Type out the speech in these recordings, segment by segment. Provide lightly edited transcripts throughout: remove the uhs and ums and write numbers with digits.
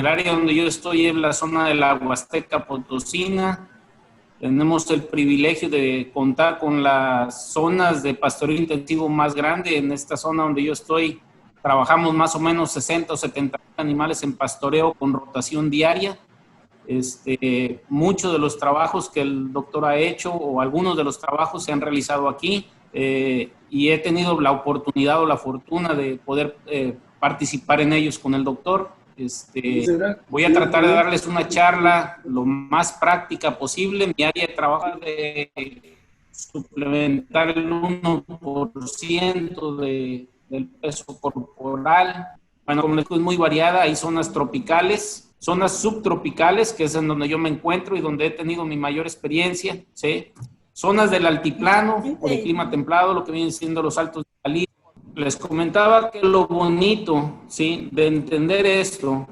el área donde yo estoy es la zona de la Huasteca Potosina. Tenemos el privilegio de contar con las zonas de pastoreo intensivo más grande. En esta zona donde yo estoy, trabajamos más o menos 60 o 70 animales en pastoreo con rotación diaria. Muchos de los trabajos que el doctor ha hecho o algunos de los trabajos se han realizado aquí y he tenido la oportunidad o la fortuna de poder participar en ellos con el doctor. Voy a tratar de darles una charla lo más práctica posible. Mi área de trabajo es de suplementar el 1% del peso corporal. Bueno, como les digo, es muy variada. Hay zonas tropicales, zonas subtropicales, que es en donde yo me encuentro y donde he tenido mi mayor experiencia, ¿sí? Zonas del altiplano, o de clima templado, lo que vienen siendo los altos de Jalisco. Les comentaba que lo bonito, ¿sí?, de entender esto,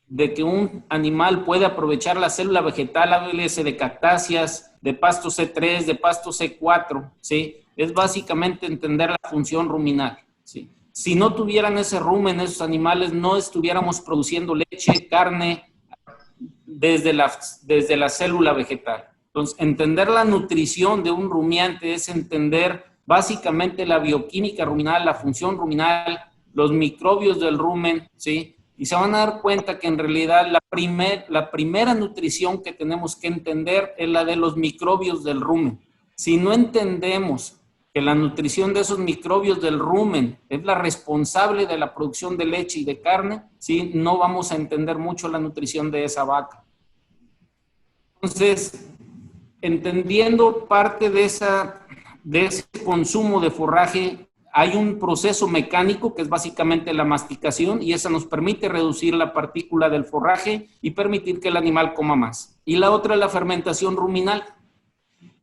de que un animal puede aprovechar la célula vegetal, háblese de cactáceas, de pasto C3, de pasto C4, ¿sí?, es básicamente entender la función ruminal, ¿sí? Si no tuvieran ese rumen, esos animales, no estuviéramos produciendo leche, carne, desde la célula vegetal. Entonces, entender la nutrición de un rumiante es entender básicamente la bioquímica ruminal, la función ruminal, los microbios del rumen, ¿sí? Y se van a dar cuenta que en realidad la primera nutrición que tenemos que entender es la de los microbios del rumen. Si no entendemos que la nutrición de esos microbios del rumen es la responsable de la producción de leche y de carne, ¿sí?, no vamos a entender mucho la nutrición de esa vaca. Entonces, entendiendo parte de ese consumo de forraje, hay un proceso mecánico que es básicamente la masticación y esa nos permite reducir la partícula del forraje y permitir que el animal coma más. Y la otra es la fermentación ruminal.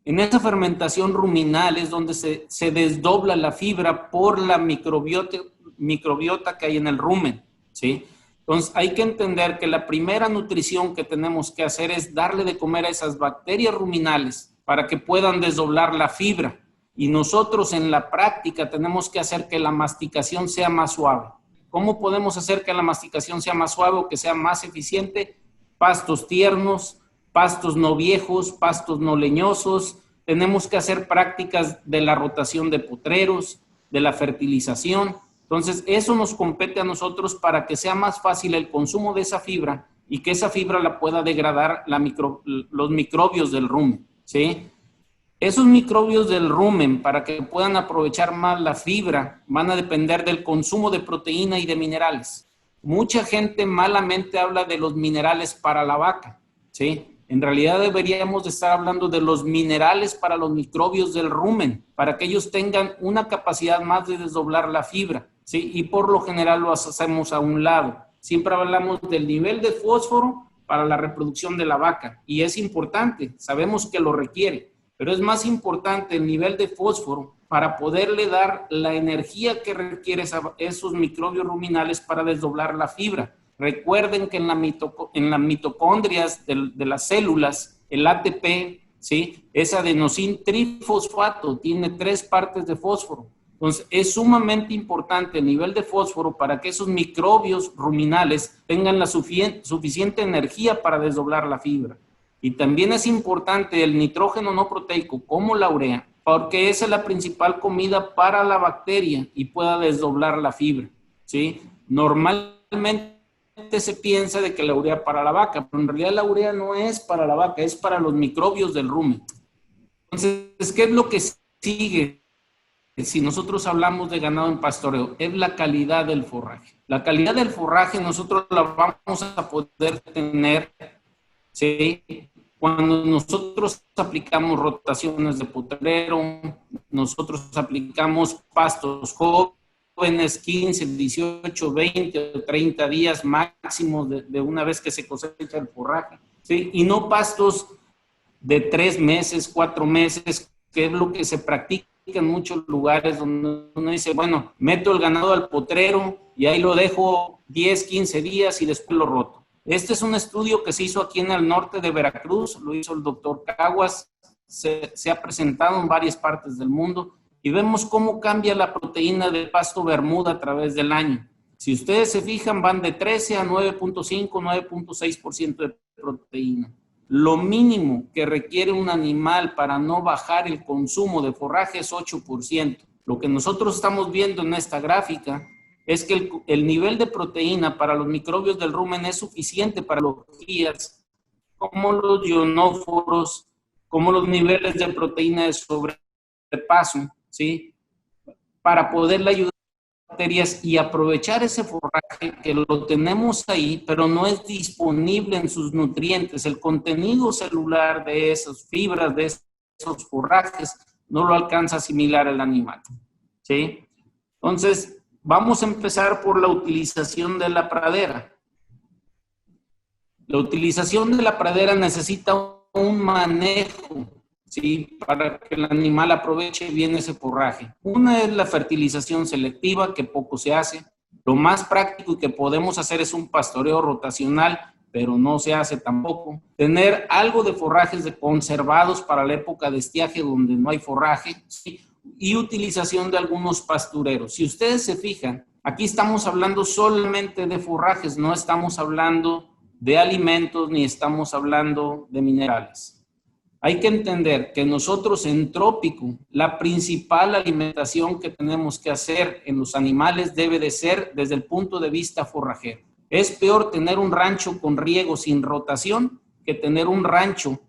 En esa fermentación ruminal es donde se desdobla la fibra por la microbiota que hay en el rumen, ¿sí? Entonces hay que entender que la primera nutrición que tenemos que hacer es darle de comer a esas bacterias ruminales para que puedan desdoblar la fibra. Y nosotros en la práctica tenemos que hacer que la masticación sea más suave. ¿Cómo podemos hacer que la masticación sea más suave o que sea más eficiente? Pastos tiernos, pastos no viejos, pastos no leñosos. Tenemos que hacer prácticas de la rotación de potreros, de la fertilización. Entonces, eso nos compete a nosotros para que sea más fácil el consumo de esa fibra y que esa fibra la pueda degradar los microbios del rumen, ¿sí? Esos microbios del rumen, para que puedan aprovechar más la fibra, van a depender del consumo de proteína y de minerales. Mucha gente malamente habla de los minerales para la vaca, ¿sí? En realidad deberíamos de estar hablando de los minerales para los microbios del rumen, para que ellos tengan una capacidad más de desdoblar la fibra, ¿sí? Y por lo general lo hacemos a un lado. Siempre hablamos del nivel de fósforo para la reproducción de la vaca y es importante, sabemos que lo requiere, pero es más importante el nivel de fósforo para poderle dar la energía que requiere esos microbios ruminales para desdoblar la fibra. Recuerden que en las mitocondrias de las células, el ATP, ¿sí?, es adenosín trifosfato, tiene 3 partes de fósforo. Entonces, es sumamente importante el nivel de fósforo para que esos microbios ruminales tengan la suficiente energía para desdoblar la fibra. Y también es importante el nitrógeno no proteico, como la urea, porque esa es la principal comida para la bacteria y pueda desdoblar la fibra, ¿sí? Normalmente se piensa de que la urea para la vaca, pero en realidad la urea no es para la vaca, es para los microbios del rumen. Entonces, ¿qué es lo que sigue? Si nosotros hablamos de ganado en pastoreo, es la calidad del forraje. La calidad del forraje nosotros la vamos a poder tener, ¿sí?, cuando nosotros aplicamos rotaciones de potrero, nosotros aplicamos pastos jóvenes, 15, 18, 20 o 30 días máximo de una vez que se cosecha el forraje, ¿sí? Y no pastos de 3 meses, 4 meses, que es lo que se practica en muchos lugares donde uno dice, bueno, meto el ganado al potrero y ahí lo dejo 10, 15 días y después lo roto. Este es un estudio que se hizo aquí en el norte de Veracruz, lo hizo el doctor Caguas, se ha presentado en varias partes del mundo y vemos cómo cambia la proteína del pasto bermuda a través del año. Si ustedes se fijan, van de 13 a 9.5, 9.6% de proteína. Lo mínimo que requiere un animal para no bajar el consumo de forraje es 8%. Lo que nosotros estamos viendo en esta gráfica es que el nivel de proteína para los microbios del rumen es suficiente para los guías, como los ionóforos, como los niveles de proteína de sobrepaso, ¿sí? Para poderle ayudar a las bacterias y aprovechar ese forraje que lo tenemos ahí, pero no es disponible en sus nutrientes. El contenido celular de esas fibras, de esos forrajes, no lo alcanza a asimilar el animal, ¿sí? Entonces, vamos a empezar por la utilización de la pradera. La utilización de la pradera necesita un manejo, ¿sí? Para que el animal aproveche bien ese forraje. Una es la fertilización selectiva, que poco se hace. Lo más práctico que podemos hacer es un pastoreo rotacional, pero no se hace tampoco. Tener algo de forrajes conservados para la época de estiaje donde no hay forraje, ¿sí? Y utilización de algunos pastureros. Si ustedes se fijan, aquí estamos hablando solamente de forrajes, no estamos hablando de alimentos ni estamos hablando de minerales. Hay que entender que nosotros en trópico, la principal alimentación que tenemos que hacer en los animales debe de ser desde el punto de vista forrajero. Es peor tener un rancho con riego sin rotación que tener un rancho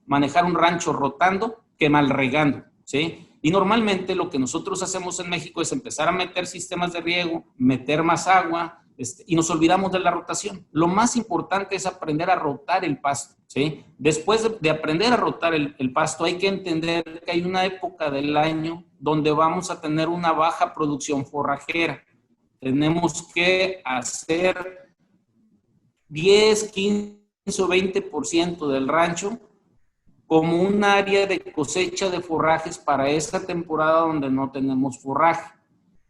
manejar un rancho rotando que mal regando, ¿sí? Y normalmente lo que nosotros hacemos en México es empezar a meter sistemas de riego, meter más agua, y nos olvidamos de la rotación. Lo más importante es aprender a rotar el pasto, ¿sí? Después de aprender a rotar el pasto, hay que entender que hay una época del año donde vamos a tener una baja producción forrajera. Tenemos que hacer 10, 15 o 20% del rancho como un área de cosecha de forrajes para esta temporada donde no tenemos forraje.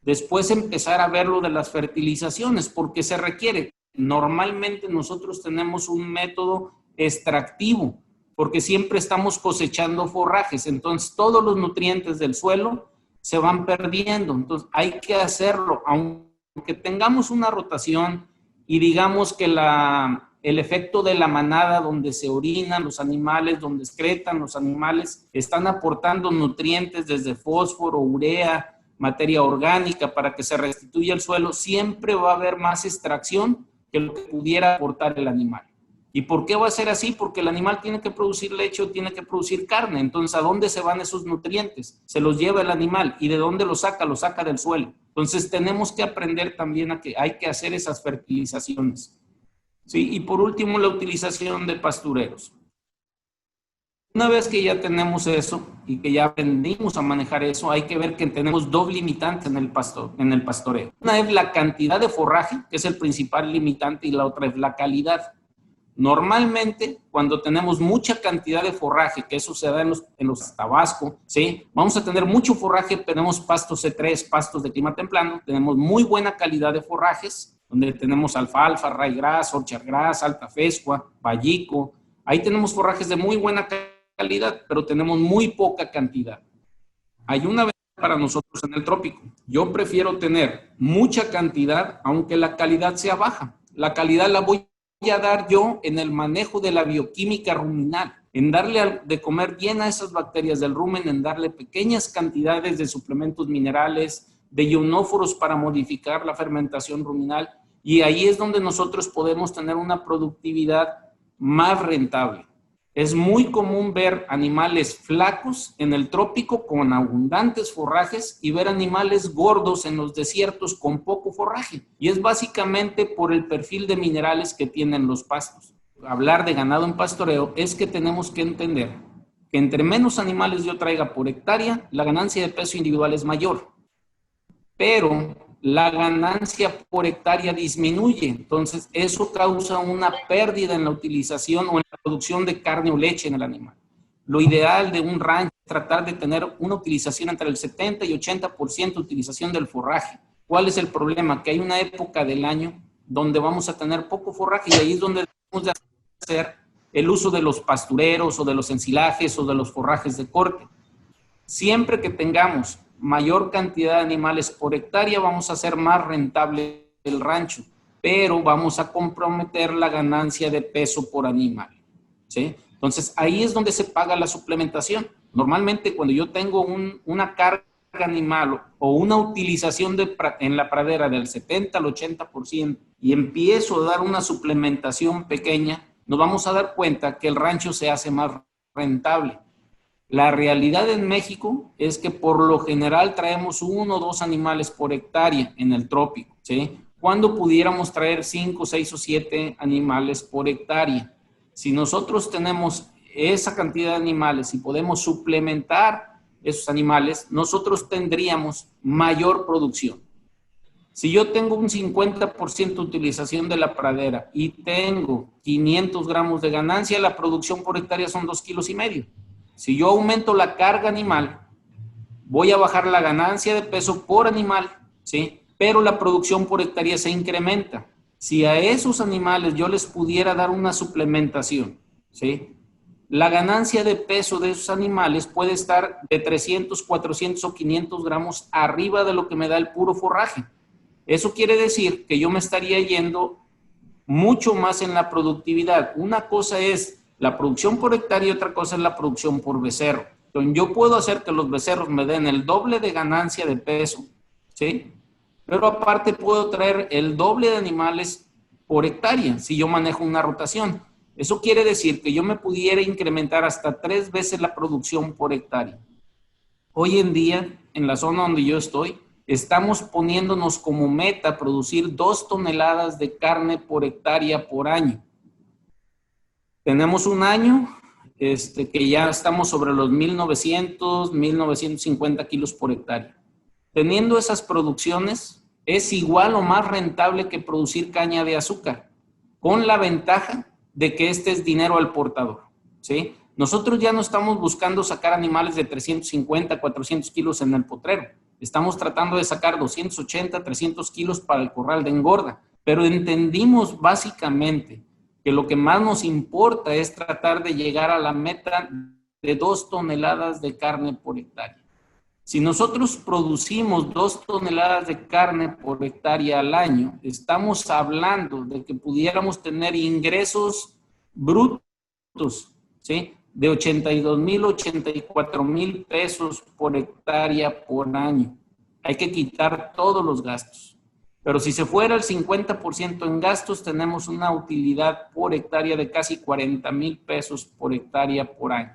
Después empezar a ver lo de las fertilizaciones, porque se requiere. Normalmente nosotros tenemos un método extractivo, porque siempre estamos cosechando forrajes, entonces todos los nutrientes del suelo se van perdiendo. Entonces hay que hacerlo, aunque tengamos una rotación y digamos que el efecto de la manada donde se orinan los animales, donde excretan los animales, están aportando nutrientes desde fósforo, urea, materia orgánica para que se restituya el suelo, siempre va a haber más extracción que lo que pudiera aportar el animal. ¿Y por qué va a ser así? Porque el animal tiene que producir leche o tiene que producir carne. Entonces, ¿a dónde se van esos nutrientes? Se los lleva el animal. ¿Y de dónde los saca? Los saca del suelo. Entonces, tenemos que aprender también a que hay que hacer esas fertilizaciones, ¿sí? Y por último, la utilización de pastureros. Una vez que ya tenemos eso y que ya aprendimos a manejar eso, hay que ver que tenemos dos limitantes en el pastoreo. Una es la cantidad de forraje, que es el principal limitante, y la otra es la calidad. Normalmente, cuando tenemos mucha cantidad de forraje, que eso se da en los Tabasco, ¿sí? Vamos a tener mucho forraje, tenemos pastos C3, pastos de clima templado, tenemos muy buena calidad de forrajes, donde tenemos alfalfa, ryegrass, orchardgrass, alta fescua, vallico. Ahí tenemos forrajes de muy buena calidad, pero tenemos muy poca cantidad. Hay una ventaja para nosotros en el trópico. Yo prefiero tener mucha cantidad, aunque la calidad sea baja. La calidad la voy a dar yo en el manejo de la bioquímica ruminal, en darle de comer bien a esas bacterias del rumen, en darle pequeñas cantidades de suplementos minerales, de ionóforos para modificar la fermentación ruminal, y ahí es donde nosotros podemos tener una productividad más rentable. Es muy común ver animales flacos en el trópico con abundantes forrajes y ver animales gordos en los desiertos con poco forraje. Y es básicamente por el perfil de minerales que tienen los pastos. Hablar de ganado en pastoreo es que tenemos que entender que entre menos animales yo traiga por hectárea, la ganancia de peso individual es mayor. Pero la ganancia por hectárea disminuye. Entonces, eso causa una pérdida en la utilización o en la producción de carne o leche en el animal. Lo ideal de un rancho es tratar de tener una utilización entre el 70 y 80% de utilización del forraje. ¿Cuál es el problema? Que hay una época del año donde vamos a tener poco forraje y ahí es donde debemos de hacer el uso de los pastureros o de los ensilajes o de los forrajes de corte. Siempre que tengamos mayor cantidad de animales por hectárea, vamos a hacer más rentable del rancho, pero vamos a comprometer la ganancia de peso por animal, ¿sí? Entonces, ahí es donde se paga la suplementación. Normalmente, cuando yo tengo una carga animal o una utilización en la pradera del 70 al 80% y empiezo a dar una suplementación pequeña, nos vamos a dar cuenta que el rancho se hace más rentable. La realidad en México es que por lo general traemos 1 o 2 animales por hectárea en el trópico, ¿sí? Cuando pudiéramos traer 5, 6 o 7 animales por hectárea. Si nosotros tenemos esa cantidad de animales y podemos suplementar esos animales, nosotros tendríamos mayor producción. Si yo tengo un 50% de utilización de la pradera y tengo 500 gramos de ganancia, la producción por hectárea son 2,5 kilos. Si yo aumento la carga animal, voy a bajar la ganancia de peso por animal, ¿sí? Pero la producción por hectárea se incrementa. Si a esos animales yo les pudiera dar una suplementación, ¿sí? La ganancia de peso de esos animales puede estar de 300, 400 o 500 gramos arriba de lo que me da el puro forraje. Eso quiere decir que yo me estaría yendo mucho más en la productividad. Una cosa es la producción por hectárea y otra cosa es la producción por becerro. Entonces, yo puedo hacer que los becerros me den el doble de ganancia de peso, ¿sí? Pero aparte puedo traer el doble de animales por hectárea si yo manejo una rotación. Eso quiere decir que yo me pudiera incrementar hasta 3 veces la producción por hectárea. Hoy en día, en la zona donde yo estoy, estamos poniéndonos como meta producir 2 toneladas de carne por hectárea por año. Tenemos un año que ya estamos sobre los 1,900, 1,950 kilos por hectárea. Teniendo esas producciones, es igual o más rentable que producir caña de azúcar, con la ventaja de que este es dinero al portador, ¿sí? Nosotros ya no estamos buscando sacar animales de 350, 400 kilos en el potrero. Estamos tratando de sacar 280, 300 kilos para el corral de engorda. Pero entendimos básicamente que lo que más nos importa es tratar de llegar a la meta de 2 toneladas de carne por hectárea. Si nosotros producimos 2 toneladas de carne por hectárea al año, estamos hablando de que pudiéramos tener ingresos brutos, ¿sí? De 82,000, 84,000 pesos por hectárea por año. Hay que quitar todos los gastos. Pero si se fuera el 50% en gastos, tenemos una utilidad por hectárea de casi 40,000 pesos por hectárea por año.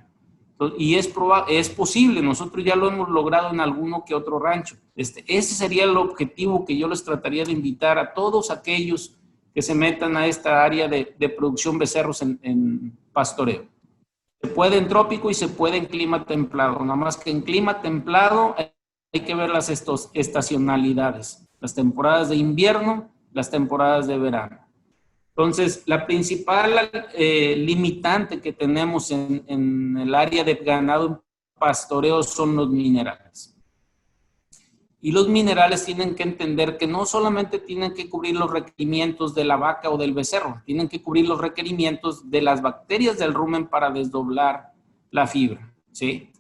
Y es posible, nosotros ya lo hemos logrado en alguno que otro rancho. Ese sería el objetivo que yo les trataría de invitar a todos aquellos que se metan a esta área de producción becerros en pastoreo. Se puede en trópico y se puede en clima templado, nada más que en clima templado hay que ver las estacionalidades, las temporadas de invierno, las temporadas de verano. Entonces, la principal limitante que tenemos en el área de ganado pastoreo son los minerales. Y los minerales tienen que entender que no solamente tienen que cubrir los requerimientos de la vaca o del becerro, tienen que cubrir los requerimientos de las bacterias del rumen para desdoblar la fibra, ¿sí?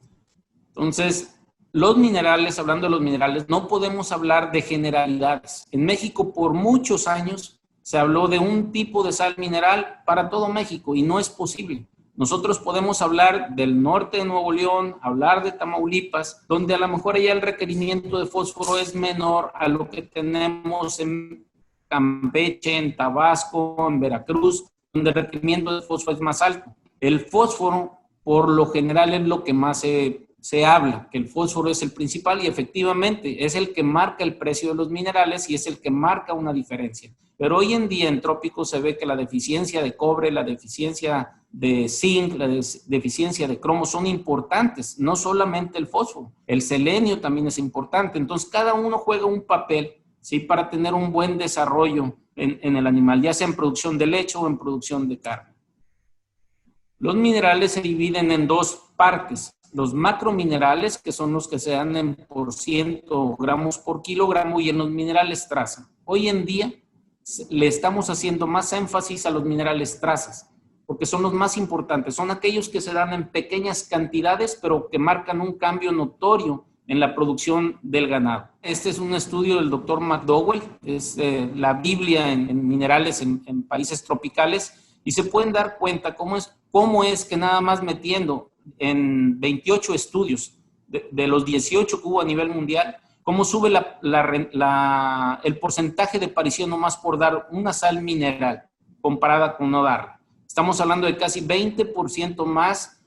Entonces, los minerales, hablando de los minerales, no podemos hablar de generalidades. En México, por muchos años, se habló de un tipo de sal mineral para todo México y no es posible. Nosotros podemos hablar del norte de Nuevo León, hablar de Tamaulipas, donde a lo mejor allá el requerimiento de fósforo es menor a lo que tenemos en Campeche, en Tabasco, en Veracruz, donde el requerimiento de fósforo es más alto. El fósforo, por lo general, es lo que más se habla, que el fósforo es el principal y efectivamente es el que marca el precio de los minerales y es el que marca una diferencia. Pero hoy en día en trópicos se ve que la deficiencia de cobre, la deficiencia de zinc, la deficiencia de cromo son importantes, no solamente el fósforo, el selenio también es importante. Entonces cada uno juega un papel, ¿sí? Para tener un buen desarrollo en el animal, ya sea en producción de leche o en producción de carne. Los minerales se dividen en 2 partes. Los macrominerales, que son los que se dan en % gramos por kilogramo, y en los minerales traza. Hoy en día le estamos haciendo más énfasis a los minerales trazas, porque son los más importantes. Son aquellos que se dan en pequeñas cantidades, pero que marcan un cambio notorio en la producción del ganado. Este es un estudio del doctor McDowell, es la Biblia en minerales en países tropicales, y se pueden dar cuenta cómo es que nada más metiendo en 28 estudios de los 18 que hubo a nivel mundial, cómo sube el porcentaje de aparición nomás por dar una sal mineral comparada con no darla. Estamos hablando de casi 20% más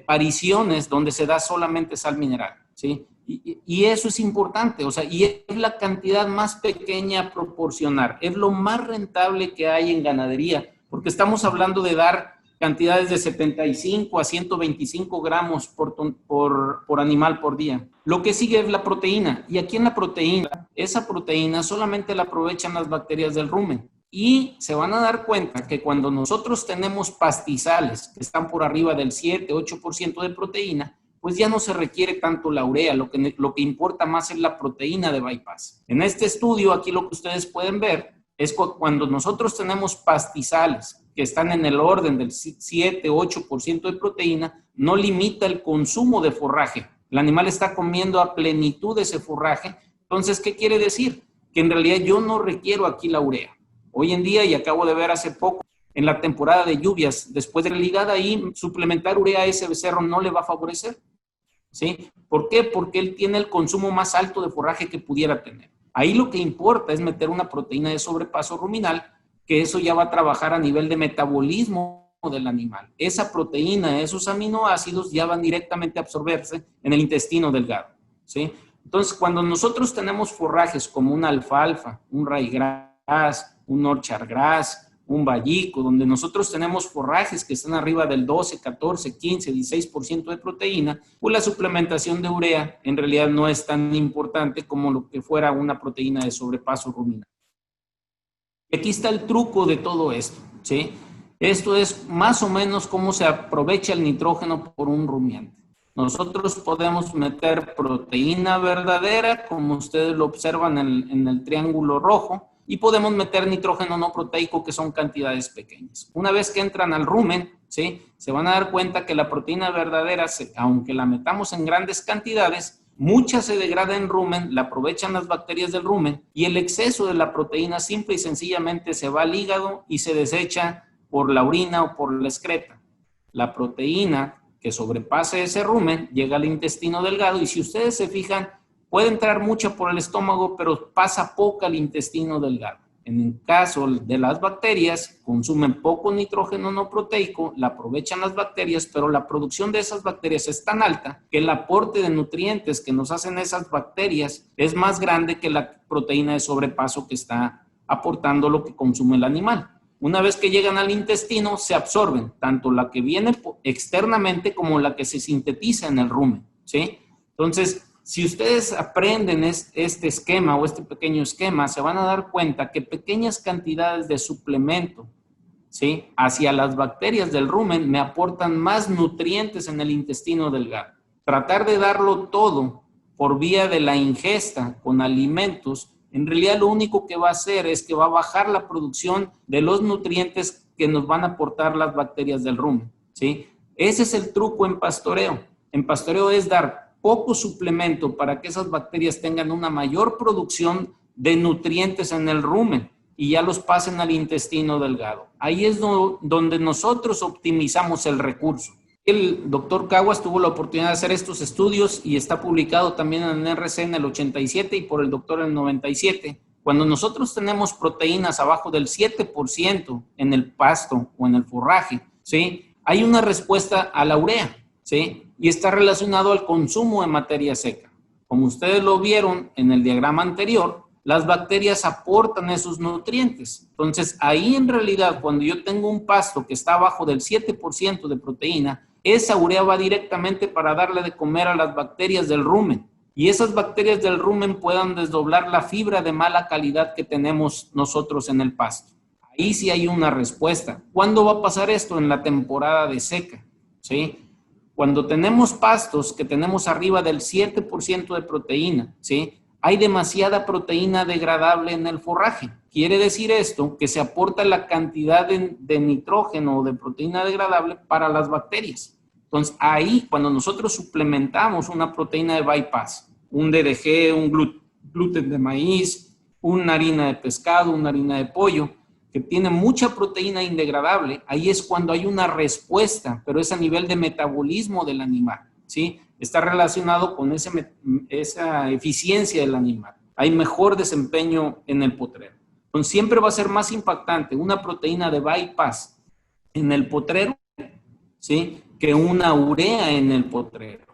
apariciones donde se da solamente sal mineral, ¿sí? Y eso es importante, o sea, y es la cantidad más pequeña a proporcionar, es lo más rentable que hay en ganadería, porque estamos hablando de dar cantidades de 75 a 125 gramos por animal por día. Lo que sigue es la proteína, y aquí en la proteína, esa proteína solamente la aprovechan las bacterias del rumen. Y se van a dar cuenta que cuando nosotros tenemos pastizales que están por arriba del 7-8% de proteína, pues ya no se requiere tanto la urea, lo que importa más es la proteína de bypass. En este estudio, aquí lo que ustedes pueden ver es cuando nosotros tenemos pastizales que están en el orden del 7-8% de proteína, no limita el consumo de forraje. El animal está comiendo a plenitud ese forraje. Entonces, ¿qué quiere decir? Que en realidad yo no requiero aquí la urea. Hoy en día, y acabo de ver hace poco, en la temporada de lluvias, después de la ligada ahí, suplementar urea a ese becerro no le va a favorecer, ¿sí? ¿Por qué? Porque él tiene el consumo más alto de forraje que pudiera tener. Ahí lo que importa es meter una proteína de sobrepaso ruminal, que eso ya va a trabajar a nivel de metabolismo del animal. Esa proteína, esos aminoácidos ya van directamente a absorberse en el intestino delgado, ¿sí? Entonces, cuando nosotros tenemos forrajes como una alfalfa, un ryegrass, un orchard grass, un vallico, donde nosotros tenemos forrajes que están arriba del 12, 14, 15, 16% de proteína, pues la suplementación de urea en realidad no es tan importante como lo que fuera una proteína de sobrepaso ruminal. Y aquí está el truco de todo esto, ¿sí? Esto es más o menos cómo se aprovecha el nitrógeno por un rumiante. Nosotros podemos meter proteína verdadera, como ustedes lo observan en el triángulo rojo, y podemos meter nitrógeno no proteico, que son cantidades pequeñas. Una vez que entran al rumen, ¿sí? Se van a dar cuenta que la proteína verdadera, aunque la metamos en grandes cantidades, mucha se degrada en rumen, la aprovechan las bacterias del rumen, y el exceso de la proteína simple y sencillamente se va al hígado y se desecha por la orina o por la excreta. La proteína que sobrepase ese rumen llega al intestino delgado, y si ustedes se fijan, puede entrar mucha por el estómago, pero pasa poca al intestino delgado. En el caso de las bacterias, consumen poco nitrógeno no proteico, la aprovechan las bacterias, pero la producción de esas bacterias es tan alta que el aporte de nutrientes que nos hacen esas bacterias es más grande que la proteína de sobrepaso que está aportando lo que consume el animal. Una vez que llegan al intestino, se absorben, tanto la que viene externamente como la que se sintetiza en el rumen, ¿sí? Entonces, si ustedes aprenden este esquema o este pequeño esquema, se van a dar cuenta que pequeñas cantidades de suplemento, ¿sí?, hacia las bacterias del rumen me aportan más nutrientes en el intestino delgado. Tratar de darlo todo por vía de la ingesta con alimentos, en realidad lo único que va a hacer es que va a bajar la producción de los nutrientes que nos van a aportar las bacterias del rumen, ¿sí? Ese es el truco en pastoreo. En pastoreo es dar poco suplemento para que esas bacterias tengan una mayor producción de nutrientes en el rumen y ya los pasen al intestino delgado. Ahí es donde nosotros optimizamos el recurso. El doctor Caguas tuvo la oportunidad de hacer estos estudios y está publicado también en NRC en el 87 y por el doctor en el 97. Cuando nosotros tenemos proteínas abajo del 7% en el pasto o en el forraje, ¿sí?, hay una respuesta a la urea, ¿sí?, y está relacionado al consumo de materia seca. Como ustedes lo vieron en el diagrama anterior, las bacterias aportan esos nutrientes. Entonces, ahí en realidad, cuando yo tengo un pasto que está abajo del 7% de proteína, esa urea va directamente para darle de comer a las bacterias del rumen. Y esas bacterias del rumen puedan desdoblar la fibra de mala calidad que tenemos nosotros en el pasto. Ahí sí hay una respuesta. ¿Cuándo va a pasar esto? En la temporada de seca, ¿sí? Cuando tenemos pastos que tenemos arriba del 7% de proteína, ¿sí?, hay demasiada proteína degradable en el forraje. Quiere decir esto que se aporta la cantidad de nitrógeno o de proteína degradable para las bacterias. Entonces, ahí, cuando nosotros suplementamos una proteína de bypass un DDG, un gluten de maíz, una harina de pescado, una harina de pollo, que tiene mucha proteína indegradable, ahí es cuando hay una respuesta, pero es a nivel de metabolismo del animal, ¿sí? Está relacionado con esa eficiencia del animal. Hay mejor desempeño en el potrero. Entonces, siempre va a ser más impactante una proteína de bypass en el potrero, ¿sí?, que una urea en el potrero.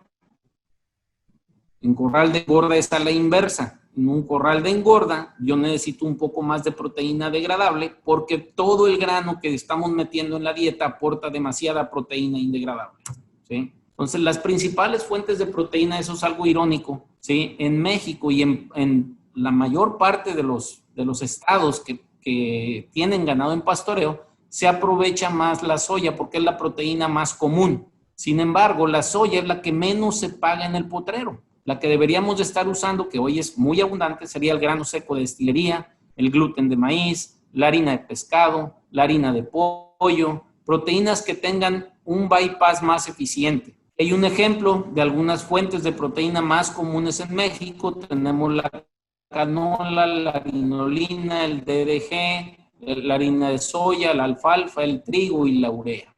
En corral de engorda es a la inversa. En un corral de engorda yo necesito un poco más de proteína degradable porque todo el grano que estamos metiendo en la dieta aporta demasiada proteína indegradable, ¿sí? Entonces, las principales fuentes de proteína, eso es algo irónico, ¿sí? En México y en la mayor parte de los estados que tienen ganado en pastoreo, se aprovecha más la soya porque es la proteína más común. Sin embargo, la soya es la que menos se paga en el potrero. La que deberíamos de estar usando, que hoy es muy abundante, sería el grano seco de destilería, el gluten de maíz, la harina de pescado, la harina de pollo, proteínas que tengan un bypass más eficiente. Hay un ejemplo de algunas fuentes de proteína más comunes en México. Tenemos la canola, la harinolina, el DDG, la harina de soya, la alfalfa, el trigo y la urea.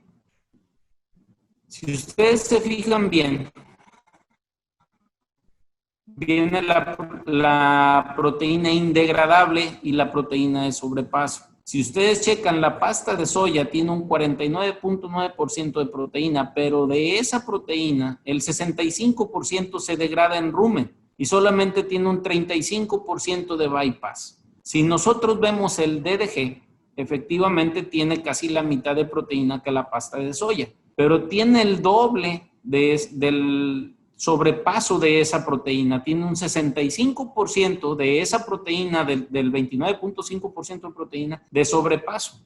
Si ustedes se fijan bien, viene la proteína indegradable y la proteína de sobrepaso. Si ustedes checan, la pasta de soya tiene un 49.9% de proteína, pero de esa proteína, el 65% se degrada en rumen y solamente tiene un 35% de bypass. Si nosotros vemos el DDG, efectivamente tiene casi la mitad de proteína que la pasta de soya, pero tiene el doble del sobrepaso de esa proteína, tiene un 65% de esa proteína, del 29.5% de proteína de sobrepaso.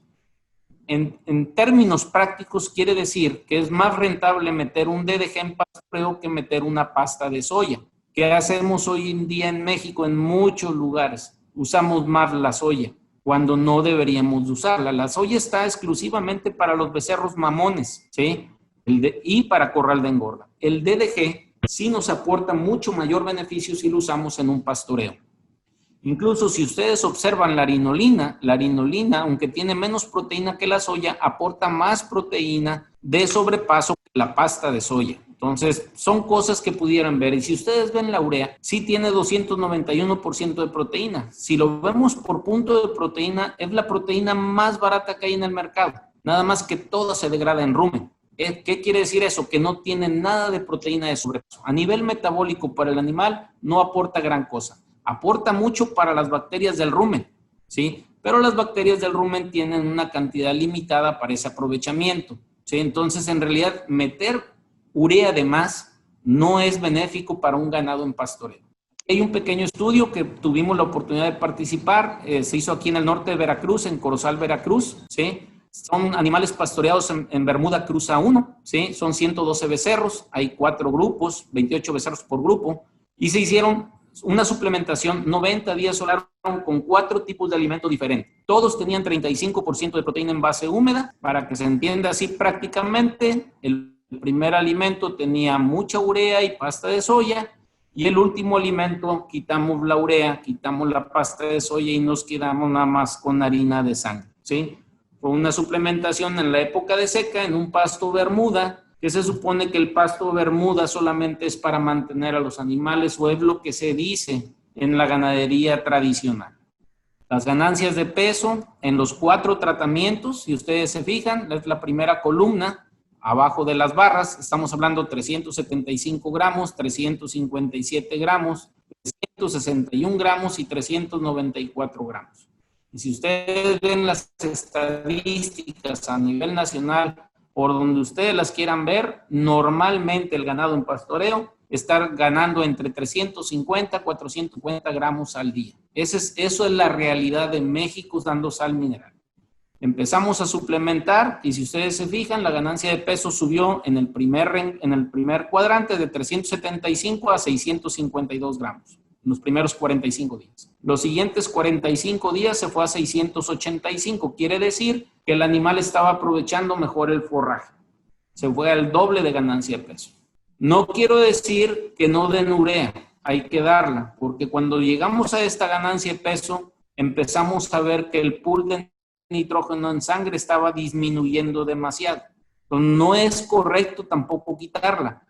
En términos prácticos, quiere decir que es más rentable meter un DDG en pastoreo que meter una pasta de soya. ¿Qué hacemos hoy en día en México? En muchos lugares usamos más la soya, cuando no deberíamos usarla. La soya está exclusivamente para los becerros mamones, ¿sí? Y para corral de engorda. El DDG sí nos aporta mucho mayor beneficio si lo usamos en un pastoreo. Incluso si ustedes observan la harinolina, aunque tiene menos proteína que la soya, aporta más proteína de sobrepaso que la pasta de soya. Entonces, son cosas que pudieran ver. Y si ustedes ven la urea, sí tiene 291% de proteína. Si lo vemos por punto de proteína, es la proteína más barata que hay en el mercado. Nada más que toda se degrada en rumen. ¿Qué quiere decir eso? Que no tiene nada de proteína de sobrepaso. A nivel metabólico para el animal no aporta gran cosa. Aporta mucho para las bacterias del rumen, ¿sí? Pero las bacterias del rumen tienen una cantidad limitada para ese aprovechamiento, ¿sí? Entonces, en realidad, meter urea de más no es benéfico para un ganado en pastoreo. Hay un pequeño estudio que tuvimos la oportunidad de participar, se hizo aquí en el norte de Veracruz, en Corozal, Veracruz, ¿sí? Son animales pastoreados en Bermuda Cruza 1, ¿sí? Son 112 becerros, hay 4 grupos, 28 becerros por grupo, y se hicieron una suplementación 90 días solar con 4 tipos de alimento diferentes. Todos tenían 35% de proteína en base húmeda, para que se entienda así prácticamente. El primer alimento tenía mucha urea y pasta de soya, y el último alimento quitamos la urea, quitamos la pasta de soya y nos quedamos nada más con harina de sangre, ¿sí? Fue una suplementación en la época de seca en un pasto bermuda, que se supone que el pasto bermuda solamente es para mantener a los animales, o es lo que se dice en la ganadería tradicional. Las ganancias de peso en los 4 tratamientos, si ustedes se fijan, es la primera columna, abajo de las barras, estamos hablando 375 gramos, 357 gramos, 361 gramos y 394 gramos. Y si ustedes ven las estadísticas a nivel nacional, por donde ustedes las quieran ver, normalmente el ganado en pastoreo está ganando entre 350 a 450 gramos al día. Eso es la realidad de México dando sal mineral. Empezamos a suplementar y si ustedes se fijan, la ganancia de peso subió en el primer cuadrante de 375 a 652 gramos. En los primeros 45 días. Los siguientes 45 días se fue a 685. Quiere decir que el animal estaba aprovechando mejor el forraje. Se fue al doble de ganancia de peso. No quiero decir que no den urea. hay que darla, porque cuando llegamos a esta ganancia de peso, empezamos a ver que el pool de nitrógeno en sangre estaba disminuyendo demasiado. Entonces, no es correcto tampoco quitarla,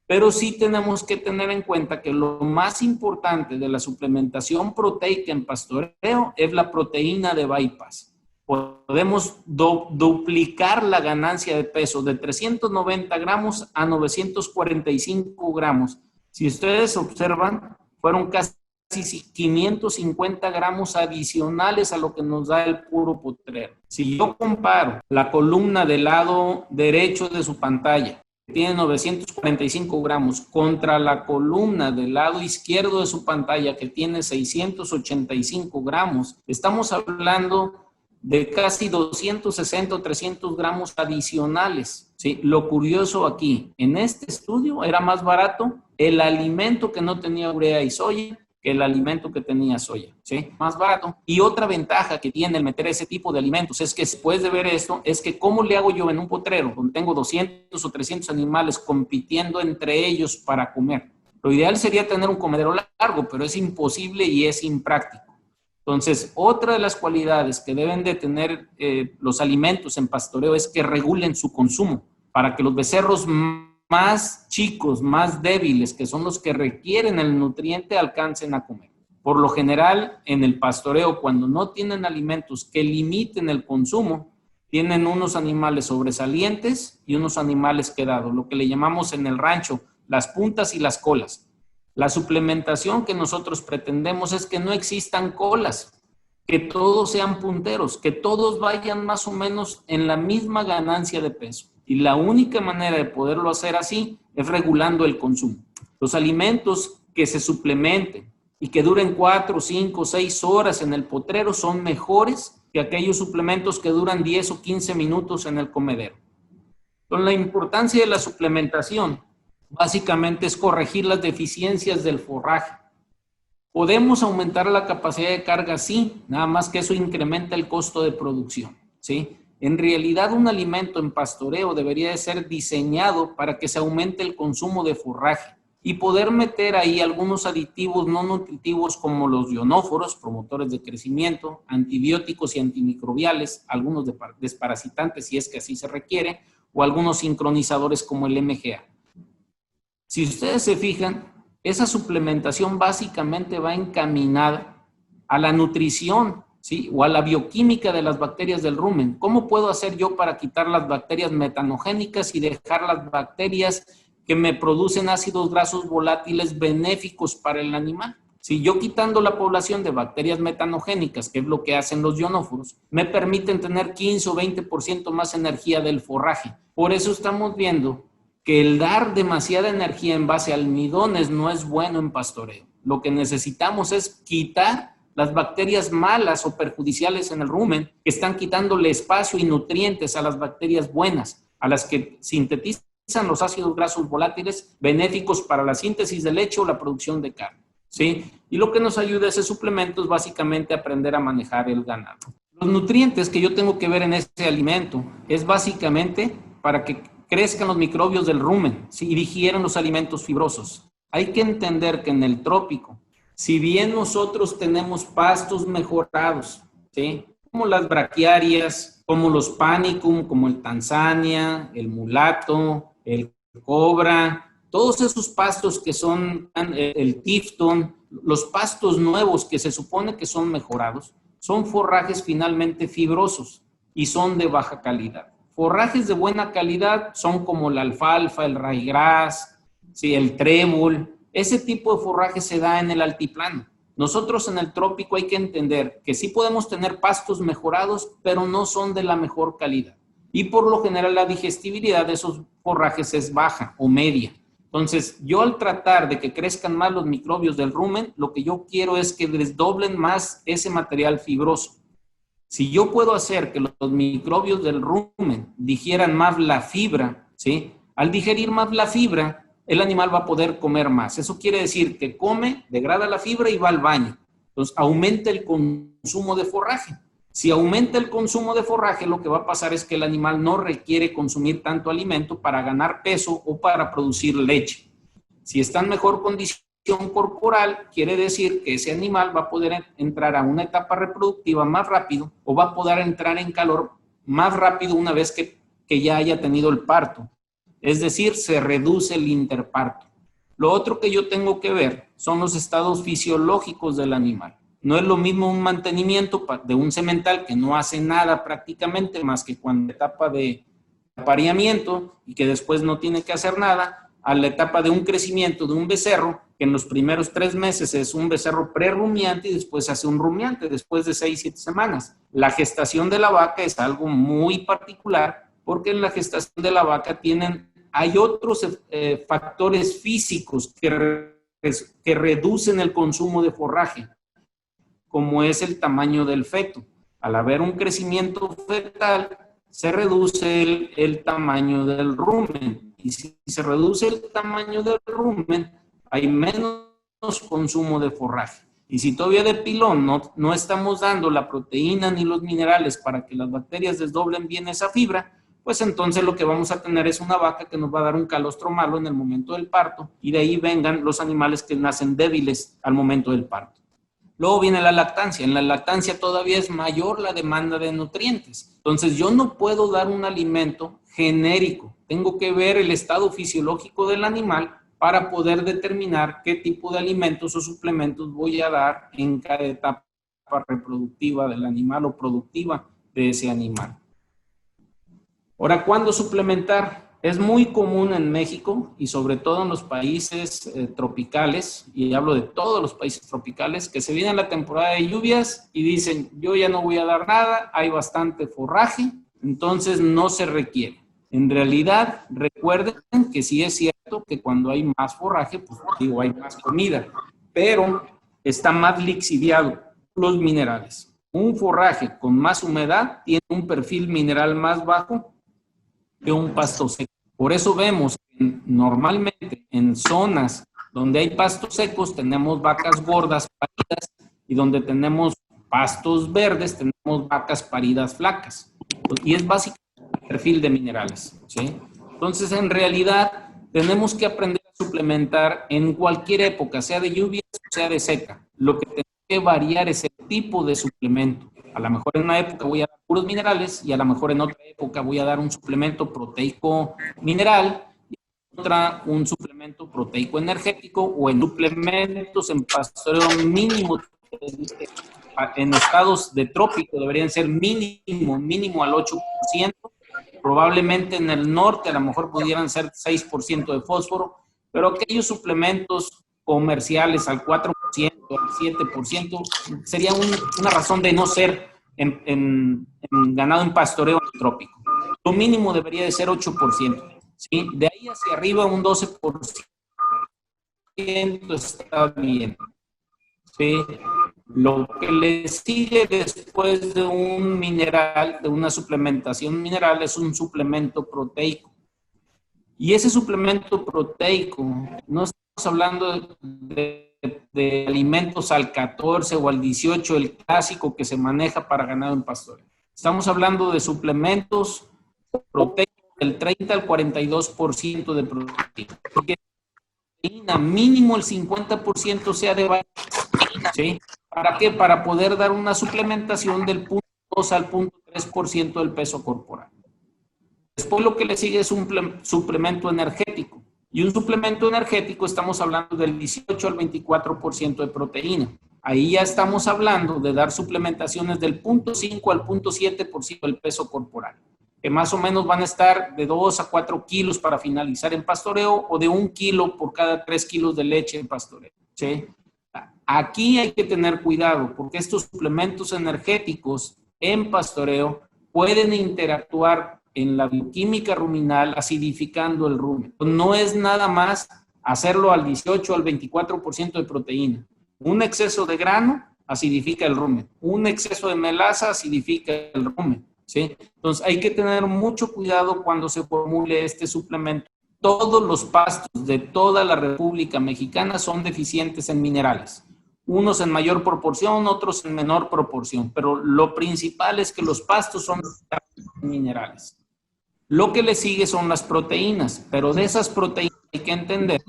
pero sí tenemos que tener en cuenta que lo más importante de la suplementación proteica en pastoreo es la proteína de bypass. Podemos duplicar la ganancia de peso de 390 gramos a 945 gramos. Si ustedes observan, fueron casi 550 gramos adicionales a lo que nos da el puro potrero. Si yo comparo la columna del lado derecho de su pantalla, que tiene 945 gramos, contra la columna del lado izquierdo de su pantalla, que tiene 685 gramos, estamos hablando de casi 260 o 300 gramos adicionales. ¿Sí? Lo curioso aquí, en este estudio era más barato el alimento que no tenía urea y soya que el alimento que tenía soya, ¿sí? Más barato. Y otra ventaja que tiene el meter ese tipo de alimentos es que después de ver esto, es que ¿cómo le hago yo en un potrero donde tengo 200 o 300 animales compitiendo entre ellos para comer? Lo ideal sería tener un comedero largo, pero es imposible y es impráctico. Entonces, otra de las cualidades que deben de tener los alimentos en pastoreo es que regulen su consumo para que los becerros más chicos, más débiles, que son los que requieren el nutriente, alcancen a comer. Por lo general, en el pastoreo, cuando no tienen alimentos que limiten el consumo, tienen unos animales sobresalientes y unos animales quedados, lo que le llamamos en el rancho las puntas y las colas. La suplementación que nosotros pretendemos es que no existan colas, que todos sean punteros, que todos vayan más o menos en la misma ganancia de peso. Y la única manera de poderlo hacer así es regulando el consumo. Los alimentos que se suplementen y que duren 4, 5, 6 horas en el potrero son mejores que aquellos suplementos que duran 10 o 15 minutos en el comedero. Entonces, la importancia de la suplementación básicamente es corregir las deficiencias del forraje. Podemos aumentar la capacidad de carga, sí, nada más que eso incrementa el costo de producción, ¿sí? En realidad, un alimento en pastoreo debería de ser diseñado para que se aumente el consumo de forraje y poder meter ahí algunos aditivos no nutritivos como los ionóforos, promotores de crecimiento, antibióticos y antimicrobiales, algunos desparasitantes si es que así se requiere, o algunos sincronizadores como el MGA. Si ustedes se fijan, esa suplementación básicamente va encaminada a la nutrición, ¿sí? O a la bioquímica de las bacterias del rumen. ¿Cómo puedo hacer yo para quitar las bacterias metanogénicas y dejar las bacterias que me producen ácidos grasos volátiles benéficos para el animal? Si yo quitando la población de bacterias metanogénicas, que es lo que hacen los ionóforos, me permiten tener 15 o 20% más energía del forraje. Por eso estamos viendo que el dar demasiada energía en base a almidones no es bueno en pastoreo. Lo que necesitamos es quitar las bacterias malas o perjudiciales en el rumen, que están quitándole espacio y nutrientes a las bacterias buenas, a las que sintetizan los ácidos grasos volátiles benéficos para la síntesis de leche o la producción de carne, ¿sí? Y lo que nos ayuda ese suplemento es básicamente aprender a manejar el ganado. Los nutrientes que yo tengo que ver en este alimento es básicamente para que crezcan los microbios del rumen, ¿sí? Y digieran los alimentos fibrosos. Hay que entender que en el trópico, si bien nosotros tenemos pastos mejorados, ¿sí? Como las braquiarias, como los panicum, como el Tanzania, el mulato, el cobra, todos esos pastos que son el tifton, los pastos nuevos que se supone que son mejorados, son forrajes finalmente fibrosos y son de baja calidad. Forrajes de buena calidad son como la alfalfa, el ryegrass, ¿sí? El trébol. Ese tipo de forraje se da en el altiplano. Nosotros en el trópico hay que entender que sí podemos tener pastos mejorados, pero no son de la mejor calidad. Y por lo general la digestibilidad de esos forrajes es baja o media. Entonces, yo al tratar de que crezcan más los microbios del rumen, lo que yo quiero es que les doblen más ese material fibroso. Si yo puedo hacer que los microbios del rumen digieran más la fibra, ¿sí? Al digerir más la fibra, el animal va a poder comer más. Eso quiere decir que come, degrada la fibra y va al baño. Entonces, aumenta el consumo de forraje. Si aumenta el consumo de forraje, lo que va a pasar es que el animal no requiere consumir tanto alimento para ganar peso o para producir leche. Si está en mejor condición corporal quiere decir que ese animal va a poder entrar a una etapa reproductiva más rápido o va a poder entrar en calor más rápido una vez que ya haya tenido el parto. Es decir, se reduce el interparto. Lo otro que yo tengo que ver son los estados fisiológicos del animal. No es lo mismo un mantenimiento de un semental que no hace nada prácticamente más que cuando etapa de apareamiento y que después no tiene que hacer nada, a la etapa de un crecimiento de un becerro, que en los primeros 3 meses es un becerro prerrumiante y después hace un rumiante después de 6-7 semanas. La gestación de la vaca es algo muy particular porque en la gestación de la vaca hay otros factores físicos que reducen el consumo de forraje, como es el tamaño del feto. Al haber un crecimiento fetal, se reduce el tamaño del rumen. Y si se reduce el tamaño del rumen, hay menos consumo de forraje. Y si todavía de pilón no estamos dando la proteína ni los minerales para que las bacterias desdoblen bien esa fibra, pues entonces lo que vamos a tener es una vaca que nos va a dar un calostro malo en el momento del parto y de ahí vengan los animales que nacen débiles al momento del parto. Luego viene la lactancia. En la lactancia todavía es mayor la demanda de nutrientes. Entonces yo no puedo dar un alimento genérico. Tengo que ver el estado fisiológico del animal para poder determinar qué tipo de alimentos o suplementos voy a dar en cada etapa reproductiva del animal o productiva de ese animal. Ahora, ¿cuándo suplementar? Es muy común en México y sobre todo en los países tropicales, y hablo de todos los países tropicales, que se viene la temporada de lluvias y dicen, yo ya no voy a dar nada, hay bastante forraje, entonces no se requiere. En realidad, recuerden que sí es cierto que cuando hay más forraje, pues digo, hay más comida, pero está más lixiviado los minerales. Un forraje con más humedad tiene un perfil mineral más bajo que un pasto seco. Por eso vemos que normalmente en zonas donde hay pastos secos tenemos vacas gordas paridas y donde tenemos pastos verdes tenemos vacas paridas flacas. Y es básicamente el perfil de minerales, ¿sí? Entonces, en realidad, tenemos que aprender a suplementar en cualquier época, sea de lluvia o sea de seca. Lo que tenemos que variar es el tipo de suplemento. A lo mejor en una época voy a dar puros minerales y a lo mejor en otra época voy a dar un suplemento proteico mineral y en otra un suplemento proteico energético o en suplementos en pastoreo mínimo en estados de trópico deberían ser mínimo al 8%. Probablemente en el norte a lo mejor pudieran ser 6% de fósforo, pero aquellos suplementos comerciales al 4%, al 7%, sería una razón de no ser en ganado en pastoreo trópico. Lo mínimo debería de ser 8%. ¿Sí? De ahí hacia arriba un 12% está bien. ¿Sí? Lo que le sigue después de un mineral, de una suplementación mineral, es un suplemento proteico. Y ese suplemento proteico, no estamos hablando de alimentos al 14 o al 18, el clásico que se maneja para ganado en pastoreo. Estamos hablando de suplementos proteicos del 30 al 42% de proteína. Porque mínimo el 50% sea de vaina, ¿sí? ¿Para qué? Para poder dar una suplementación del 0.2 al 0.3% del peso corporal. Después lo que le sigue es un suplemento energético. Y un suplemento energético estamos hablando del 18 al 24% de proteína. Ahí ya estamos hablando de dar suplementaciones del 0.5 al 0.7% del peso corporal, que más o menos van a estar de 2 a 4 kilos para finalizar en pastoreo o de 1 kilo por cada 3 kilos de leche en pastoreo, ¿sí? Aquí hay que tener cuidado porque estos suplementos energéticos en pastoreo pueden interactuar en la bioquímica ruminal acidificando el rumen. No es nada más hacerlo al 18 al 24% de proteína. Un exceso de grano acidifica el rumen. Un exceso de melaza acidifica el rumen, ¿sí? Entonces hay que tener mucho cuidado cuando se formule este suplemento. Todos los pastos de toda la República Mexicana son deficientes en minerales. Unos en mayor proporción, otros en menor proporción, pero lo principal es que los pastos son minerales. Lo que le sigue son las proteínas, pero de esas proteínas hay que entender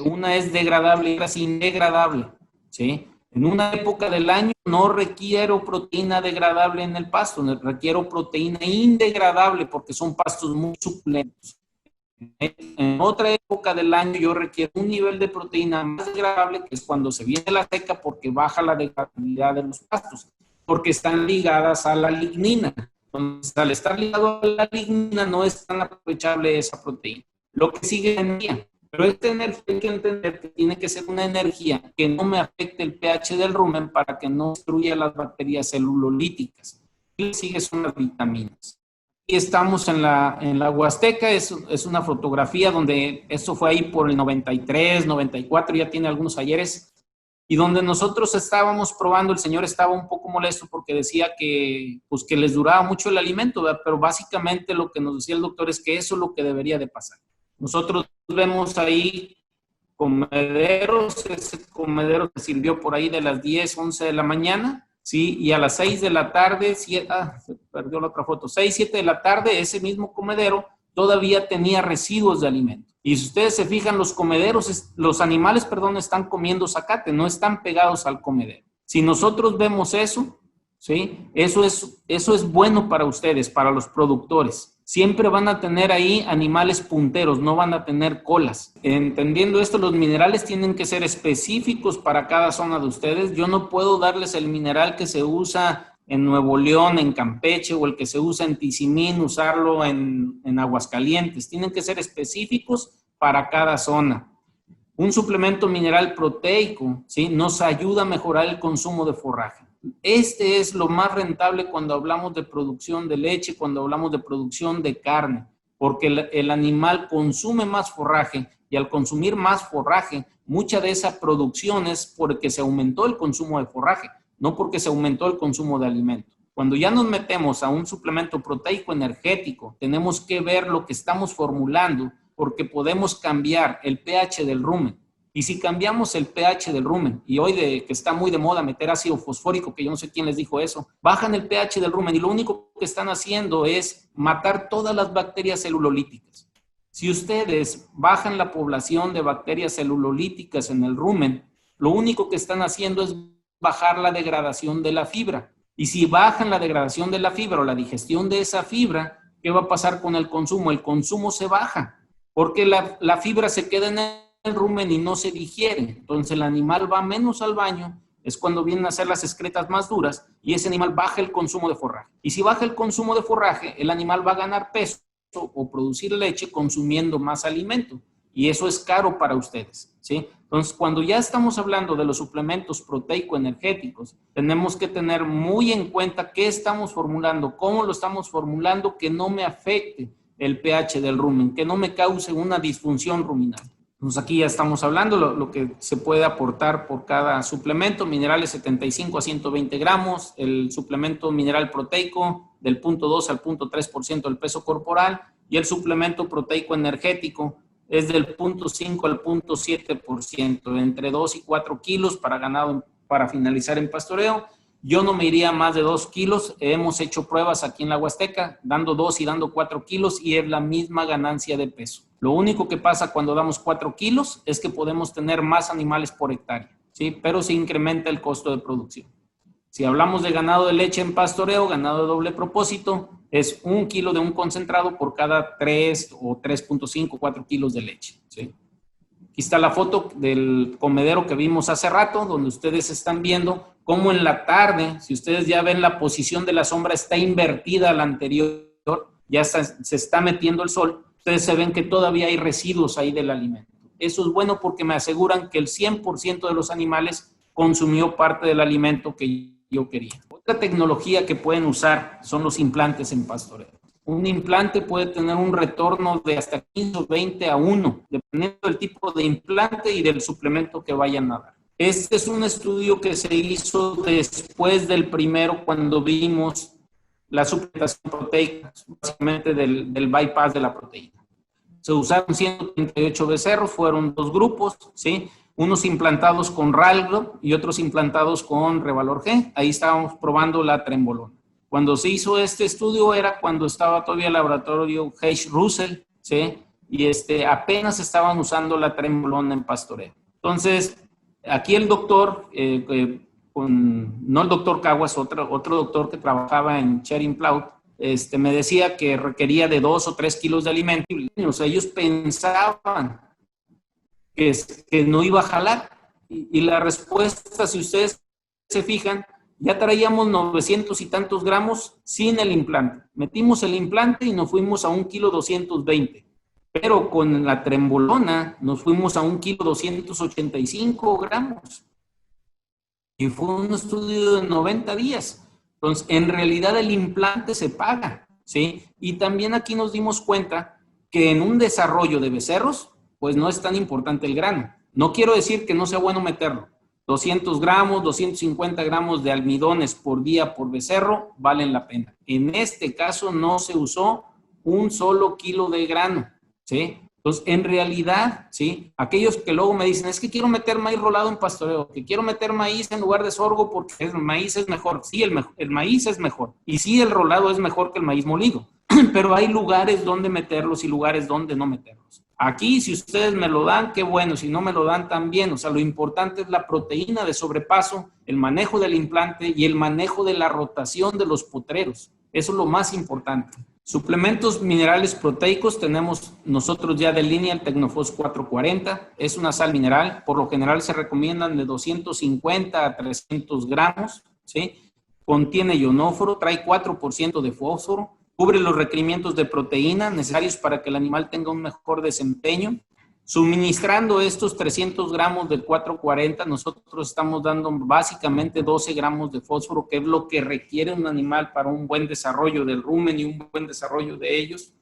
Una es degradable y otra es indegradable, ¿sí? En una época del año no requiero proteína degradable en el pasto, requiero proteína indegradable porque son pastos muy suculentos. En otra época del año yo requiero un nivel de proteína más degradable, que es cuando se viene la seca, porque baja la degradabilidad de los pastos, porque están ligadas a la lignina. Entonces, al estar ligado a la lignina no es tan aprovechable esa proteína. Lo que sigue es energía. Pero esta energía hay que entender que tiene que ser una energía que no me afecte el pH del rumen para que no destruya las bacterias celulolíticas. Y lo que sigue son las vitaminas. Aquí estamos en la Huasteca, es una fotografía donde esto fue ahí por el 93, 94, ya tiene algunos ayeres, y donde nosotros estábamos probando, el señor estaba un poco molesto porque decía que, pues, que les duraba mucho el alimento, ¿verdad? Pero básicamente lo que nos decía el doctor es que eso es lo que debería de pasar. Nosotros vemos ahí comederos, ese comedero que sirvió por ahí de las 10, 11 de la mañana, ¿sí? Y a las 6 de la tarde, se perdió la otra foto, 6, 7 de la tarde, ese mismo comedero todavía tenía residuos de alimento. Y si ustedes se fijan, los comederos, los animales, perdón, están comiendo zacate, no están pegados al comedero. Si nosotros vemos eso, ¿sí? Eso es bueno para ustedes, para los productores. Siempre van a tener ahí animales punteros, no van a tener colas. Entendiendo esto, los minerales tienen que ser específicos para cada zona de ustedes. Yo no puedo darles el mineral que se usa en Nuevo León, en Campeche, o el que se usa en Tizimín, usarlo en Aguascalientes. Tienen que ser específicos para cada zona. Un suplemento mineral proteico, ¿sí? Nos ayuda a mejorar el consumo de forraje. Este es lo más rentable cuando hablamos de producción de leche, cuando hablamos de producción de carne, porque el animal consume más forraje y al consumir más forraje, mucha de esa producción es porque se aumentó el consumo de forraje, no porque se aumentó el consumo de alimento. Cuando ya nos metemos a un suplemento proteico energético, tenemos que ver lo que estamos formulando porque podemos cambiar el pH del rumen. Y si cambiamos el pH del rumen, y hoy que está muy de moda meter ácido fosfórico, que yo no sé quién les dijo eso, bajan el pH del rumen y lo único que están haciendo es matar todas las bacterias celulolíticas. Si ustedes bajan la población de bacterias celulolíticas en el rumen, lo único que están haciendo es bajar la degradación de la fibra. Y si bajan la degradación de la fibra o la digestión de esa fibra, ¿qué va a pasar con el consumo? El consumo se baja, porque la fibra se queda en el rumen y no se digiere. Entonces el animal va menos al baño, es cuando vienen a ser las excretas más duras y ese animal baja el consumo de forraje. Y si baja el consumo de forraje, el animal va a ganar peso o producir leche consumiendo más alimento. Y eso es caro para ustedes, ¿sí? Entonces, cuando ya estamos hablando de los suplementos proteico-energéticos, tenemos que tener muy en cuenta qué estamos formulando, cómo lo estamos formulando, que no me afecte el pH del rumen, que no me cause una disfunción ruminal. Entonces, aquí ya estamos hablando lo que se puede aportar por cada suplemento: minerales 75 a 120 gramos, el suplemento mineral proteico del 0.2 al 0.3% del peso corporal, y el suplemento proteico energético es del 0.5 al 0.7%, entre 2 y 4 kilos para ganado, para finalizar en pastoreo. Yo no me iría más de 2 kilos. Hemos hecho pruebas aquí en la Huasteca, dando 2 y dando 4 kilos, y es la misma ganancia de peso. Lo único que pasa cuando damos 4 kilos es que podemos tener más animales por hectárea, ¿sí? Pero se incrementa el costo de producción. Si hablamos de ganado de leche en pastoreo, ganado de doble propósito, es 1 kilo de un concentrado por cada 3 o 3.5, 4 kilos de leche, ¿sí? Aquí está la foto del comedero que vimos hace rato, donde ustedes están viendo cómo en la tarde, si ustedes ya ven, la posición de la sombra está invertida a la anterior, ya se está metiendo el sol, ustedes se ven que todavía hay residuos ahí del alimento. Eso es bueno porque me aseguran que el 100% de los animales consumió parte del alimento que yo quería. Otra tecnología que pueden usar son los implantes en pastoreo. Un implante puede tener un retorno de hasta 15 o 20 a 1, dependiendo del tipo de implante y del suplemento que vayan a dar. Este es un estudio que se hizo después del primero, cuando vimos la suplementación proteica, básicamente del bypass de la proteína. Se usaron 138 becerros, fueron 2 grupos, ¿sí? Unos implantados con Ralgro y otros implantados con Revalor G. Ahí estábamos probando la trembolona. Cuando se hizo este estudio era cuando estaba todavía el laboratorio H. Russell, ¿sí? y apenas estaban usando la trembolona en pastoreo. Entonces, aquí el doctor, no el doctor Caguas, otro doctor que trabajaba en Charing Plough, me decía que requería de 2 o 3 kilos de alimento. O sea, ellos pensaban que no iba a jalar. Y la respuesta, si ustedes se fijan, ya traíamos 900 y tantos gramos sin el implante. Metimos el implante y nos fuimos a 1,220 kg. Pero con la trembolona nos fuimos a 1,285 gramos. Y fue un estudio de 90 días. Entonces, en realidad el implante se paga, ¿sí? Y también aquí nos dimos cuenta que en un desarrollo de becerros, pues no es tan importante el grano. No quiero decir que no sea bueno meterlo. 200 gramos, 250 gramos de almidones por día por becerro valen la pena. En este caso no se usó un solo kilo de grano, ¿sí? Entonces, en realidad, ¿sí? Aquellos que luego me dicen, es que quiero meter maíz rolado en pastoreo, que quiero meter maíz en lugar de sorgo porque el maíz es mejor. Sí, el maíz es mejor. Y sí, el rolado es mejor que el maíz molido. Pero hay lugares donde meterlos y lugares donde no meterlos. Aquí, si ustedes me lo dan, qué bueno. Si no me lo dan, también. O sea, lo importante es la proteína de sobrepaso, el manejo del implante y el manejo de la rotación de los potreros. Eso es lo más importante. Suplementos minerales proteicos tenemos nosotros ya de línea el Tecnofos 440. Es una sal mineral. Por lo general se recomiendan de 250 a 300 gramos. ¿Sí? Contiene ionóforo, trae 4% de fósforo. Cubre los requerimientos de proteína necesarios para que el animal tenga un mejor desempeño. Suministrando estos 300 gramos del 440, nosotros estamos dando básicamente 12 gramos de fósforo, que es lo que requiere un animal para un buen desarrollo del rumen y un buen desarrollo de ellos.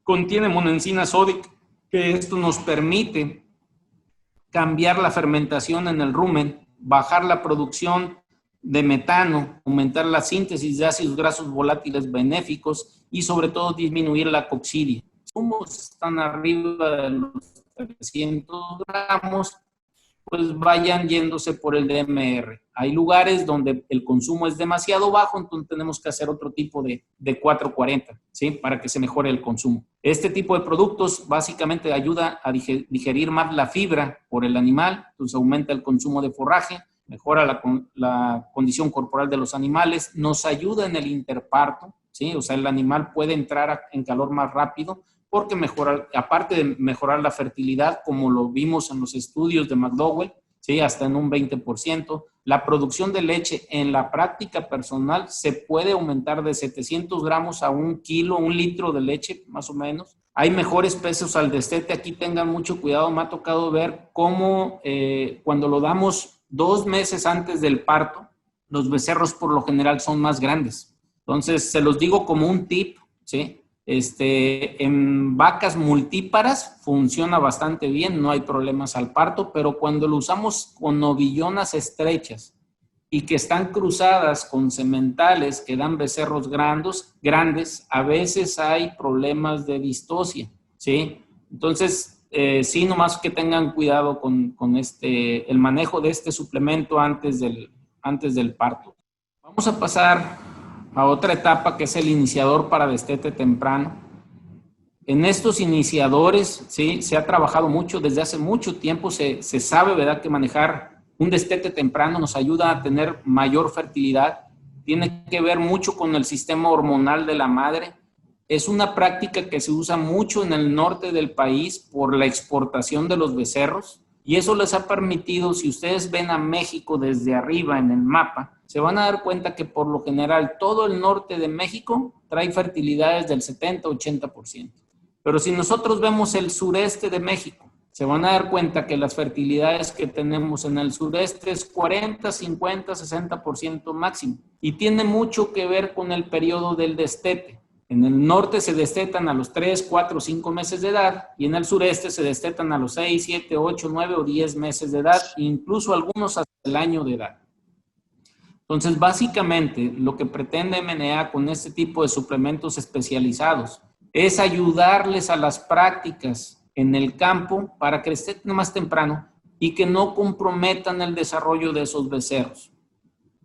Contiene monensina sódica, que esto nos permite cambiar la fermentación en el rumen, bajar la producción de metano, aumentar la síntesis de ácidos grasos volátiles benéficos y sobre todo disminuir la coccidia. Como están arriba de los 300 gramos, pues vayan yéndose por el DMR. Hay lugares donde el consumo es demasiado bajo, entonces tenemos que hacer otro tipo de 440, ¿sí? Para que se mejore el consumo. Este tipo de productos básicamente ayuda a digerir más la fibra por el animal, entonces aumenta el consumo de forraje, mejora la condición corporal de los animales, nos ayuda en el interparto, ¿sí? O sea, el animal puede entrar en calor más rápido porque mejora, aparte de mejorar la fertilidad, como lo vimos en los estudios de McDowell, ¿sí? Hasta en un 20%. La producción de leche en la práctica personal se puede aumentar de 700 gramos a 1 kilo, 1 litro de leche, más o menos. Hay mejores pesos al destete. Aquí tengan mucho cuidado. Me ha tocado ver cómo cuando lo damos 2 meses antes del parto, los becerros por lo general son más grandes. Entonces, se los digo como un tip, ¿sí? En vacas multíparas funciona bastante bien, no hay problemas al parto, pero cuando lo usamos con novillonas estrechas y que están cruzadas con sementales que dan becerros grandes, a veces hay problemas de distosia, ¿sí? Entonces, sí, nomás que tengan cuidado con el manejo de este suplemento antes del parto. Vamos a pasar a otra etapa que es el iniciador para destete temprano. En estos iniciadores, ¿sí? Se ha trabajado mucho, desde hace mucho tiempo se sabe, ¿verdad?, que manejar un destete temprano nos ayuda a tener mayor fertilidad. Tiene que ver mucho con el sistema hormonal de la madre. Es una práctica que se usa mucho en el norte del país por la exportación de los becerros. Y eso les ha permitido, si ustedes ven a México desde arriba en el mapa, se van a dar cuenta que por lo general todo el norte de México trae fertilidades del 70-80%. Pero si nosotros vemos el sureste de México, se van a dar cuenta que las fertilidades que tenemos en el sureste es 40, 50, 60% máximo. Y tiene mucho que ver con el periodo del destete. En el norte se destetan a los 3, 4, 5 meses de edad y en el sureste se destetan a los 6, 7, 8, 9 o 10 meses de edad, incluso algunos hasta el año de edad. Entonces, básicamente, lo que pretende MNA con este tipo de suplementos especializados es ayudarles a las prácticas en el campo para que estén más temprano y que no comprometan el desarrollo de esos becerros.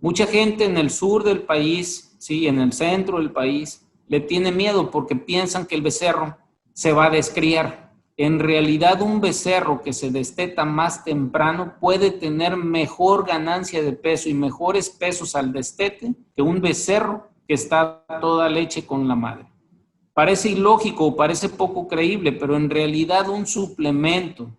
Mucha gente en el sur del país, sí, en el centro del país, le tiene miedo porque piensan que el becerro se va a descriar. en realidad un becerro que se desteta más temprano puede tener mejor ganancia de peso y mejores pesos al destete que un becerro que está toda leche con la madre. Parece ilógico, parece poco creíble, pero en realidad un suplemento,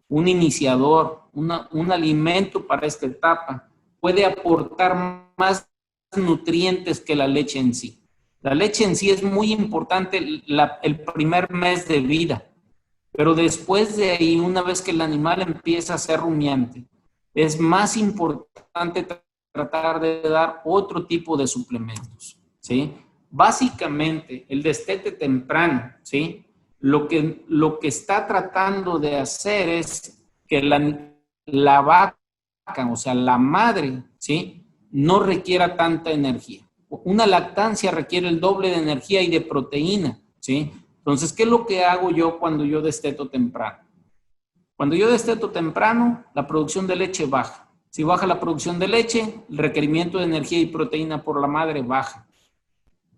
un iniciador, un alimento para esta etapa puede aportar más nutrientes que la leche en sí. La leche en sí es muy importante el primer mes de vida, pero después de ahí, una vez que el animal empieza a ser rumiante, es más importante tratar de dar otro tipo de suplementos, ¿sí? Básicamente, el destete temprano, ¿sí? Lo que está tratando de hacer es que la vaca, o sea, la madre, ¿sí? No requiera tanta energía. Una lactancia requiere el doble de energía y de proteína, ¿sí? Entonces, ¿qué es lo que hago yo cuando yo desteto temprano? Cuando yo desteto temprano, la producción de leche baja. Si baja la producción de leche, el requerimiento de energía y proteína por la madre baja.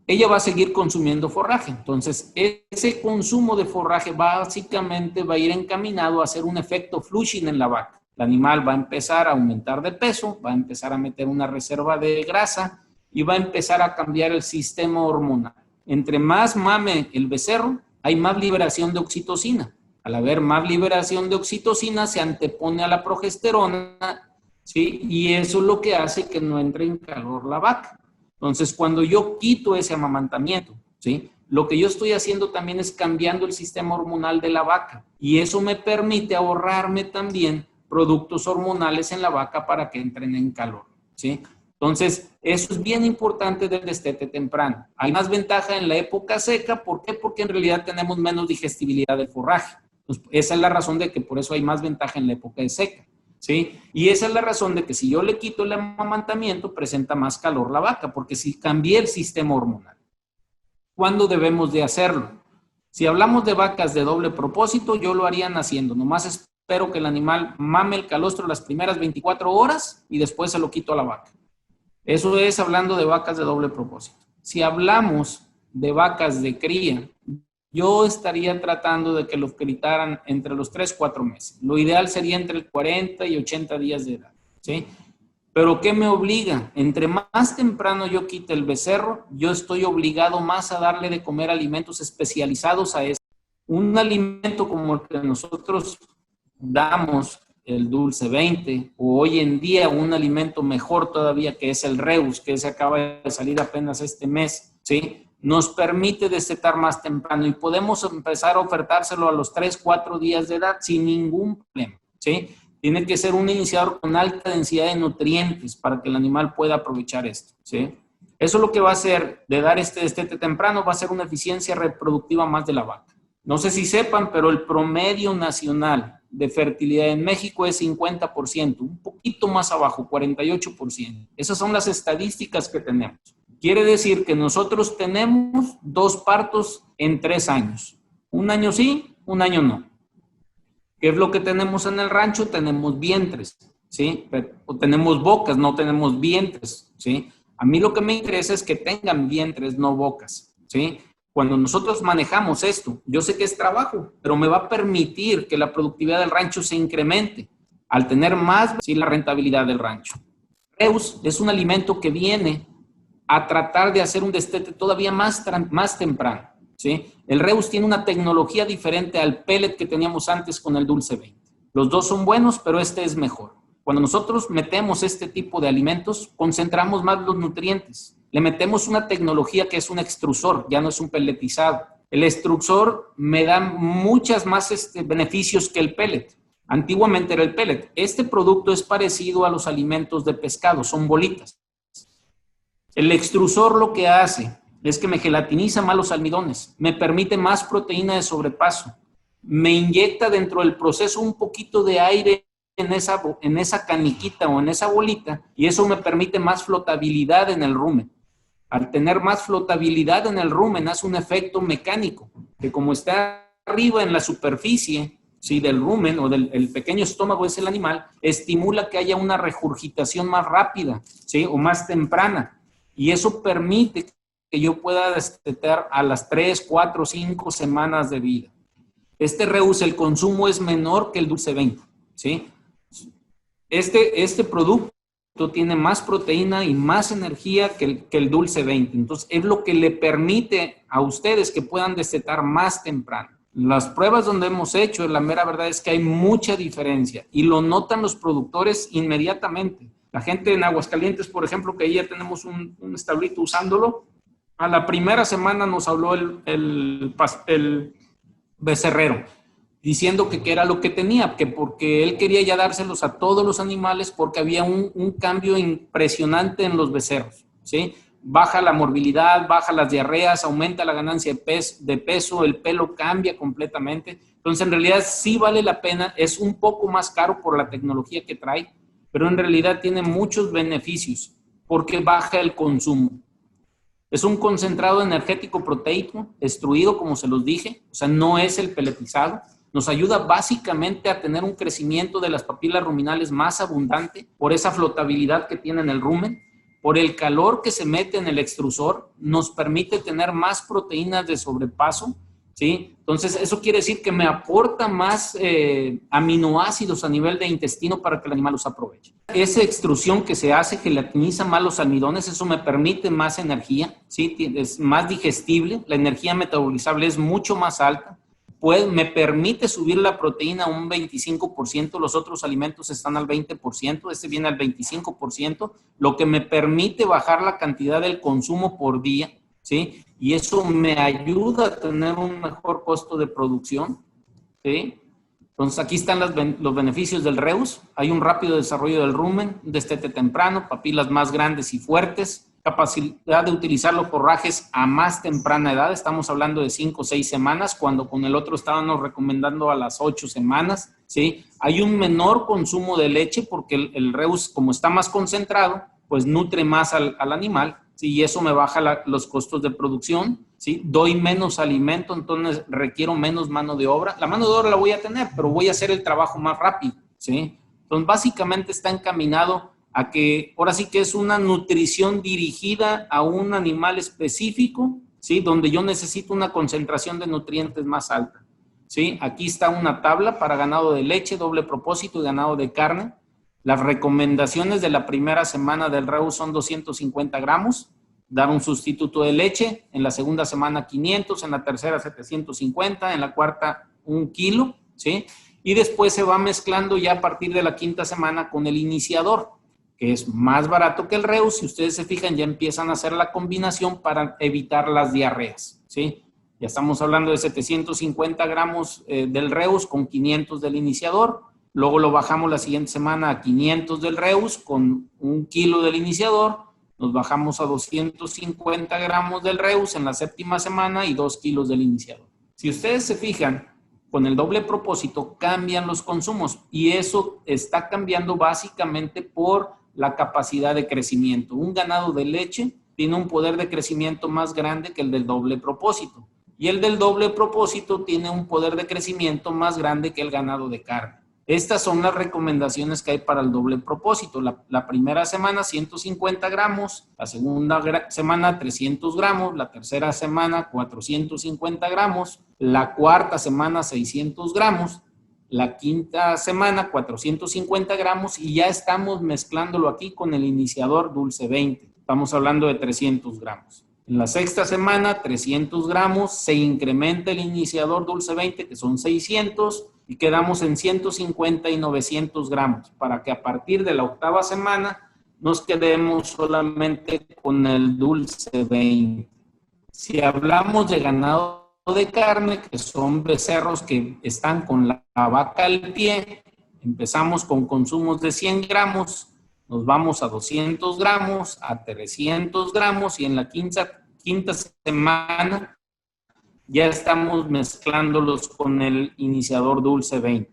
Ella va a seguir consumiendo forraje. Entonces, ese consumo de forraje básicamente va a ir encaminado a hacer un efecto flushing en la vaca. El animal va a empezar a aumentar de peso, va a empezar a meter una reserva de grasa y va a empezar a cambiar el sistema hormonal. Entre más mame el becerro, hay más liberación de oxitocina. Al haber más liberación de oxitocina, se antepone a la progesterona, ¿sí? Y eso es lo que hace que no entre en calor la vaca. Entonces, cuando yo quito ese amamantamiento, ¿sí? Lo que yo estoy haciendo también es cambiando el sistema hormonal de la vaca. Y eso me permite ahorrarme también productos hormonales en la vaca para que entren en calor, ¿sí? Entonces, eso es bien importante del destete temprano. Hay más ventaja en la época seca. ¿Por qué? Porque en realidad tenemos menos digestibilidad del forraje. Entonces, esa es la razón de que por eso hay más ventaja en la época de seca, ¿sí? Y esa es la razón de que si yo le quito el amamantamiento, presenta más calor la vaca, porque si cambié el sistema hormonal. ¿Cuándo debemos de hacerlo? Si hablamos de vacas de doble propósito, yo lo haría naciendo. Nomás espero que el animal mame el calostro las primeras 24 horas y después se lo quito a la vaca. Eso es hablando de vacas de doble propósito. Si hablamos de vacas de cría, yo estaría tratando de que los critaran entre los 3-4 meses. Lo ideal sería entre 40 y 80 días de edad, ¿sí? Pero ¿qué me obliga? Entre más temprano yo quite el becerro, yo estoy obligado más a darle de comer alimentos especializados a eso. Un alimento como el que nosotros damos, el Dulce 20, o hoy en día un alimento mejor todavía que es el Reus, que se acaba de salir apenas este mes, ¿sí? Nos permite destetar más temprano y podemos empezar a ofertárselo a los 3-4 días de edad sin ningún problema, ¿sí? Tiene que ser un iniciador con alta densidad de nutrientes para que el animal pueda aprovechar esto, ¿sí? Eso es lo que va a hacer de dar este destete temprano, va a ser una eficiencia reproductiva más de la vaca. No sé si sepan, pero el promedio nacional de fertilidad en México es 50%, un poquito más abajo, 48%. Esas son las estadísticas que tenemos. Quiere decir que nosotros tenemos 2 partos en 3 años. Un año sí, un año no. ¿Qué es lo que tenemos en el rancho? Tenemos vientres, ¿sí? O tenemos bocas, no tenemos vientres, ¿sí? A mí lo que me interesa es que tengan vientres, no bocas, ¿sí? Cuando nosotros manejamos esto, yo sé que es trabajo, pero me va a permitir que la productividad del rancho se incremente al tener más, sí, la rentabilidad del rancho. Reus es un alimento que viene a tratar de hacer un destete todavía más temprano, ¿sí? El Reus tiene una tecnología diferente al pellet que teníamos antes con el Dulce 20. Los dos son buenos, pero este es mejor. Cuando nosotros metemos este tipo de alimentos, concentramos más los nutrientes. Le metemos una tecnología que es un extrusor, ya no es un pelletizado. El extrusor me da muchas más beneficios que el pellet. Antiguamente era el pellet. Este producto es parecido a los alimentos de pescado, son bolitas. El extrusor lo que hace es que me gelatiniza más los almidones, me permite más proteína de sobrepaso, me inyecta dentro del proceso un poquito de aire en esa caniquita o en esa bolita y eso me permite más flotabilidad en el rumen. Al tener más flotabilidad en el rumen hace un efecto mecánico, que como está arriba en la superficie, ¿sí?, del rumen o del pequeño estómago es el animal, estimula que haya una regurgitación más rápida, ¿sí?, o más temprana. Y eso permite que yo pueda destetar a las 3, 4, 5 semanas de vida. Este Reus, el consumo es menor que el dulce 20, ¿sí? Este producto tiene más proteína y más energía que el dulce 20. Entonces, es lo que le permite a ustedes que puedan destetar más temprano. Las pruebas donde hemos hecho, la mera verdad es que hay mucha diferencia y lo notan los productores inmediatamente. La gente en Aguascalientes, por ejemplo, que ya tenemos un establito usándolo, a la primera semana nos habló el becerrero, diciendo que era lo que tenía, que porque él quería ya dárselos a todos los animales porque había un cambio impresionante en los becerros, ¿sí? Baja la morbilidad, baja las diarreas, aumenta la ganancia de peso, el pelo cambia completamente. Entonces, en realidad sí vale la pena, es un poco más caro por la tecnología que trae, pero en realidad tiene muchos beneficios porque baja el consumo. Es un concentrado energético proteico, extruido, como se los dije, o sea, no es el peletizado. Nos ayuda básicamente a tener un crecimiento de las papilas ruminales más abundante por esa flotabilidad que tiene en el rumen, por el calor que se mete en el extrusor, nos permite tener más proteínas de sobrepaso, ¿sí? Entonces, eso quiere decir que me aporta más aminoácidos a nivel de intestino para que el animal los aproveche. Esa extrusión que se hace gelatiniza más los almidones, eso me permite más energía, ¿sí? Es más digestible, la energía metabolizable es mucho más alta. Pues me permite subir la proteína a un 25%, los otros alimentos están al 20%, este viene al 25%, lo que me permite bajar la cantidad del consumo por día, ¿sí? Y eso me ayuda a tener un mejor costo de producción, ¿sí? Entonces aquí están los beneficios del Reus, hay un rápido desarrollo del rumen, un destete temprano, papilas más grandes y fuertes, capacidad de utilizar los forrajes a más temprana edad, estamos hablando de 5 o 6 semanas, cuando con el otro estábamos recomendando a las 8 semanas, ¿sí? Hay un menor consumo de leche porque el Reus, como está más concentrado, pues nutre más al animal, ¿sí? Y eso me baja los costos de producción, ¿sí? Doy menos alimento, entonces requiero menos mano de obra. La mano de obra la voy a tener, pero voy a hacer el trabajo más rápido, ¿sí? Entonces, básicamente está encaminado a que ahora sí que es una nutrición dirigida a un animal específico, ¿sí? Donde yo necesito una concentración de nutrientes más alta, ¿sí? Aquí está una tabla para ganado de leche, doble propósito y ganado de carne. Las recomendaciones de la primera semana del Reus son 250 gramos, dar un sustituto de leche, en la segunda semana 500, en la tercera 750, en la cuarta 1 kilo, ¿sí? Y después se va mezclando ya a partir de la quinta semana con el iniciador, que es más barato que el Reus. Si ustedes se fijan, ya empiezan a hacer la combinación para evitar las diarreas, ¿sí? Ya estamos hablando de 750 gramos del Reus con 500 del iniciador. Luego lo bajamos la siguiente semana a 500 del Reus con 1 kilo del iniciador. Nos bajamos a 250 gramos del Reus en la séptima semana y 2 kilos del iniciador. Si ustedes se fijan, con el doble propósito cambian los consumos y eso está cambiando básicamente por la capacidad de crecimiento. Un ganado de leche tiene un poder de crecimiento más grande que el del doble propósito y el del doble propósito tiene un poder de crecimiento más grande que el ganado de carne. Estas son las recomendaciones que hay para el doble propósito. La primera semana 150 gramos, la segunda semana 300 gramos, la tercera semana 450 gramos, la cuarta semana 600 gramos, la quinta semana 450 gramos y ya estamos mezclándolo aquí con el iniciador dulce 20. Estamos hablando de 300 gramos. En la sexta semana 300 gramos, se incrementa el iniciador dulce 20 que son 600 y quedamos en 150 y 900 gramos para que a partir de la octava semana nos quedemos solamente con el dulce 20. Si hablamos de ganado de carne, que son becerros que están con la vaca al pie, empezamos con consumos de 100 gramos, nos vamos a 200 gramos, a 300 gramos y en la quinta semana ya estamos mezclándolos con el iniciador dulce 20.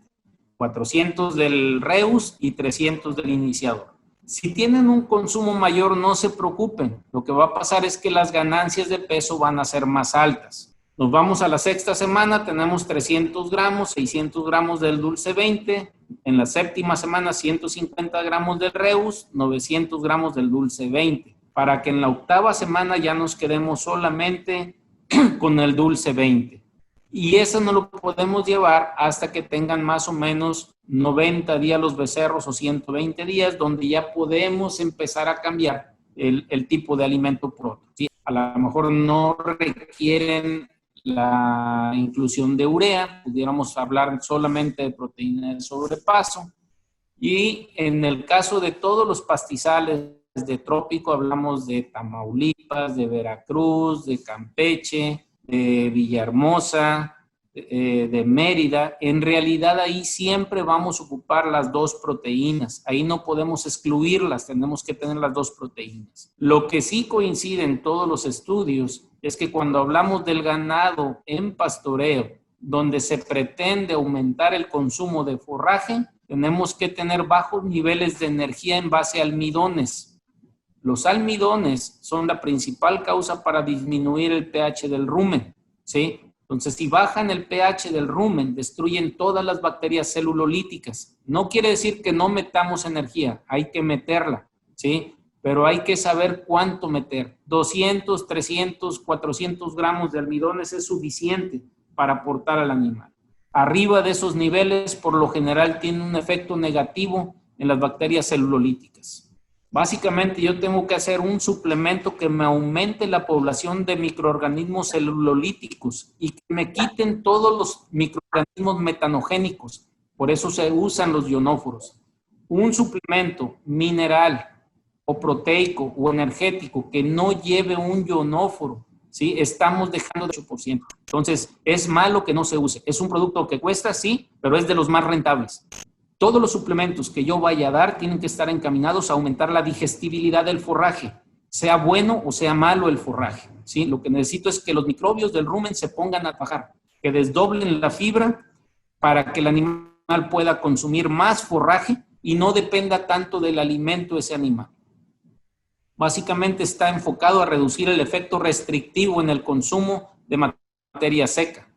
400 del Reus y 300 del iniciador. Si tienen un consumo mayor, no se preocupen. Lo que va a pasar es que las ganancias de peso van a ser más altas. Nos vamos a la sexta semana, tenemos 300 gramos, 600 gramos del dulce 20. En la séptima semana, 150 gramos del Reus, 900 gramos del dulce 20. Para que en la octava semana ya nos quedemos solamente con el dulce 20. Y eso no lo podemos llevar hasta que tengan más o menos 90 días los becerros o 120 días, donde ya podemos empezar a cambiar el tipo de alimento por otro, ¿sí? A lo mejor no requieren la inclusión de urea, pudiéramos hablar solamente de proteína de sobrepaso. Y en el caso de todos los pastizales de trópico, hablamos de Tamaulipas, de Veracruz, de Campeche, de Villahermosa, de Mérida. En realidad ahí siempre vamos a ocupar las dos proteínas. Ahí no podemos excluirlas, tenemos que tener las dos proteínas. Lo que sí coincide en todos los estudios es que cuando hablamos del ganado en pastoreo, donde se pretende aumentar el consumo de forraje, tenemos que tener bajos niveles de energía en base a almidones. Los almidones son la principal causa para disminuir el pH del rumen, ¿sí? Entonces, si bajan el pH del rumen, destruyen todas las bacterias celulolíticas. No quiere decir que no metamos energía, hay que meterla, ¿sí? Pero hay que saber cuánto meter. 200, 300, 400 gramos de almidones es suficiente para aportar al animal. Arriba de esos niveles, por lo general, tiene un efecto negativo en las bacterias celulolíticas. Básicamente, yo tengo que hacer un suplemento que me aumente la población de microorganismos celulolíticos y que me quiten todos los microorganismos metanogénicos. Por eso se usan los ionóforos. Un suplemento mineral o proteico o energético que no lleve un ionóforo, ¿sí? Estamos dejando de 8%. Entonces, es malo que no se use. Es un producto que cuesta, sí, pero es de los más rentables. Todos los suplementos que yo vaya a dar tienen que estar encaminados a aumentar la digestibilidad del forraje, sea bueno o sea malo el forraje, ¿sí? Lo que necesito es que los microbios del rumen se pongan a trabajar, que desdoblen la fibra para que el animal pueda consumir más forraje y no dependa tanto del alimento de ese animal. Básicamente está enfocado a reducir el efecto restrictivo en el consumo de materia seca.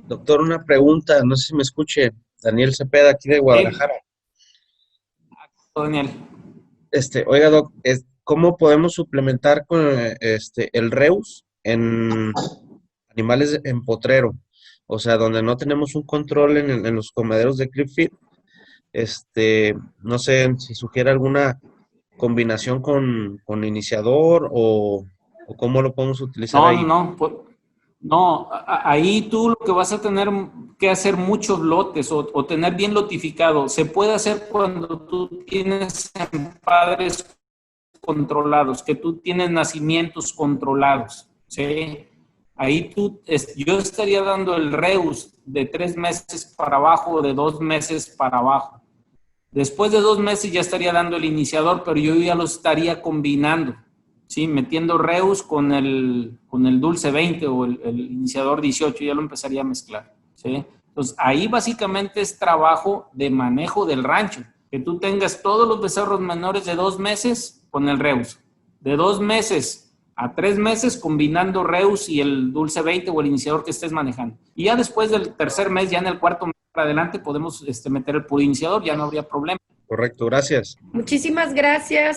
Doctor, una pregunta, no sé si me escuche, Daniel Cepeda, aquí de Guadalajara. Daniel. Oiga, Doc, ¿cómo podemos suplementar con el Reus en animales en potrero? O sea, donde no tenemos un control en los comederos de ClipFit. No sé si sugiere alguna combinación con iniciador o cómo lo podemos utilizar ahí. No, ahí tú lo que vas a tener que hacer muchos lotes o tener bien lotificado. Se puede hacer cuando tú tienes padres controlados, que tú tienes nacimientos controlados, ¿sí? Ahí yo estaría dando el Reus de 3 meses para abajo o de 2 meses para abajo. Después de 2 meses ya estaría dando el iniciador, pero yo ya lo estaría combinando, ¿sí? Metiendo Reus con el Dulce 20 o el iniciador 18, ya lo empezaría a mezclar, ¿sí? Entonces, ahí básicamente es trabajo de manejo del rancho, que tú tengas todos los becerros menores de 2 meses con el Reus, de 2 meses a 3 meses combinando Reus y el Dulce 20 o el iniciador que estés manejando. Y ya después del tercer mes, ya en el cuarto mes para adelante, podemos meter el puro iniciador, ya no habría problema. Correcto, gracias. Muchísimas gracias.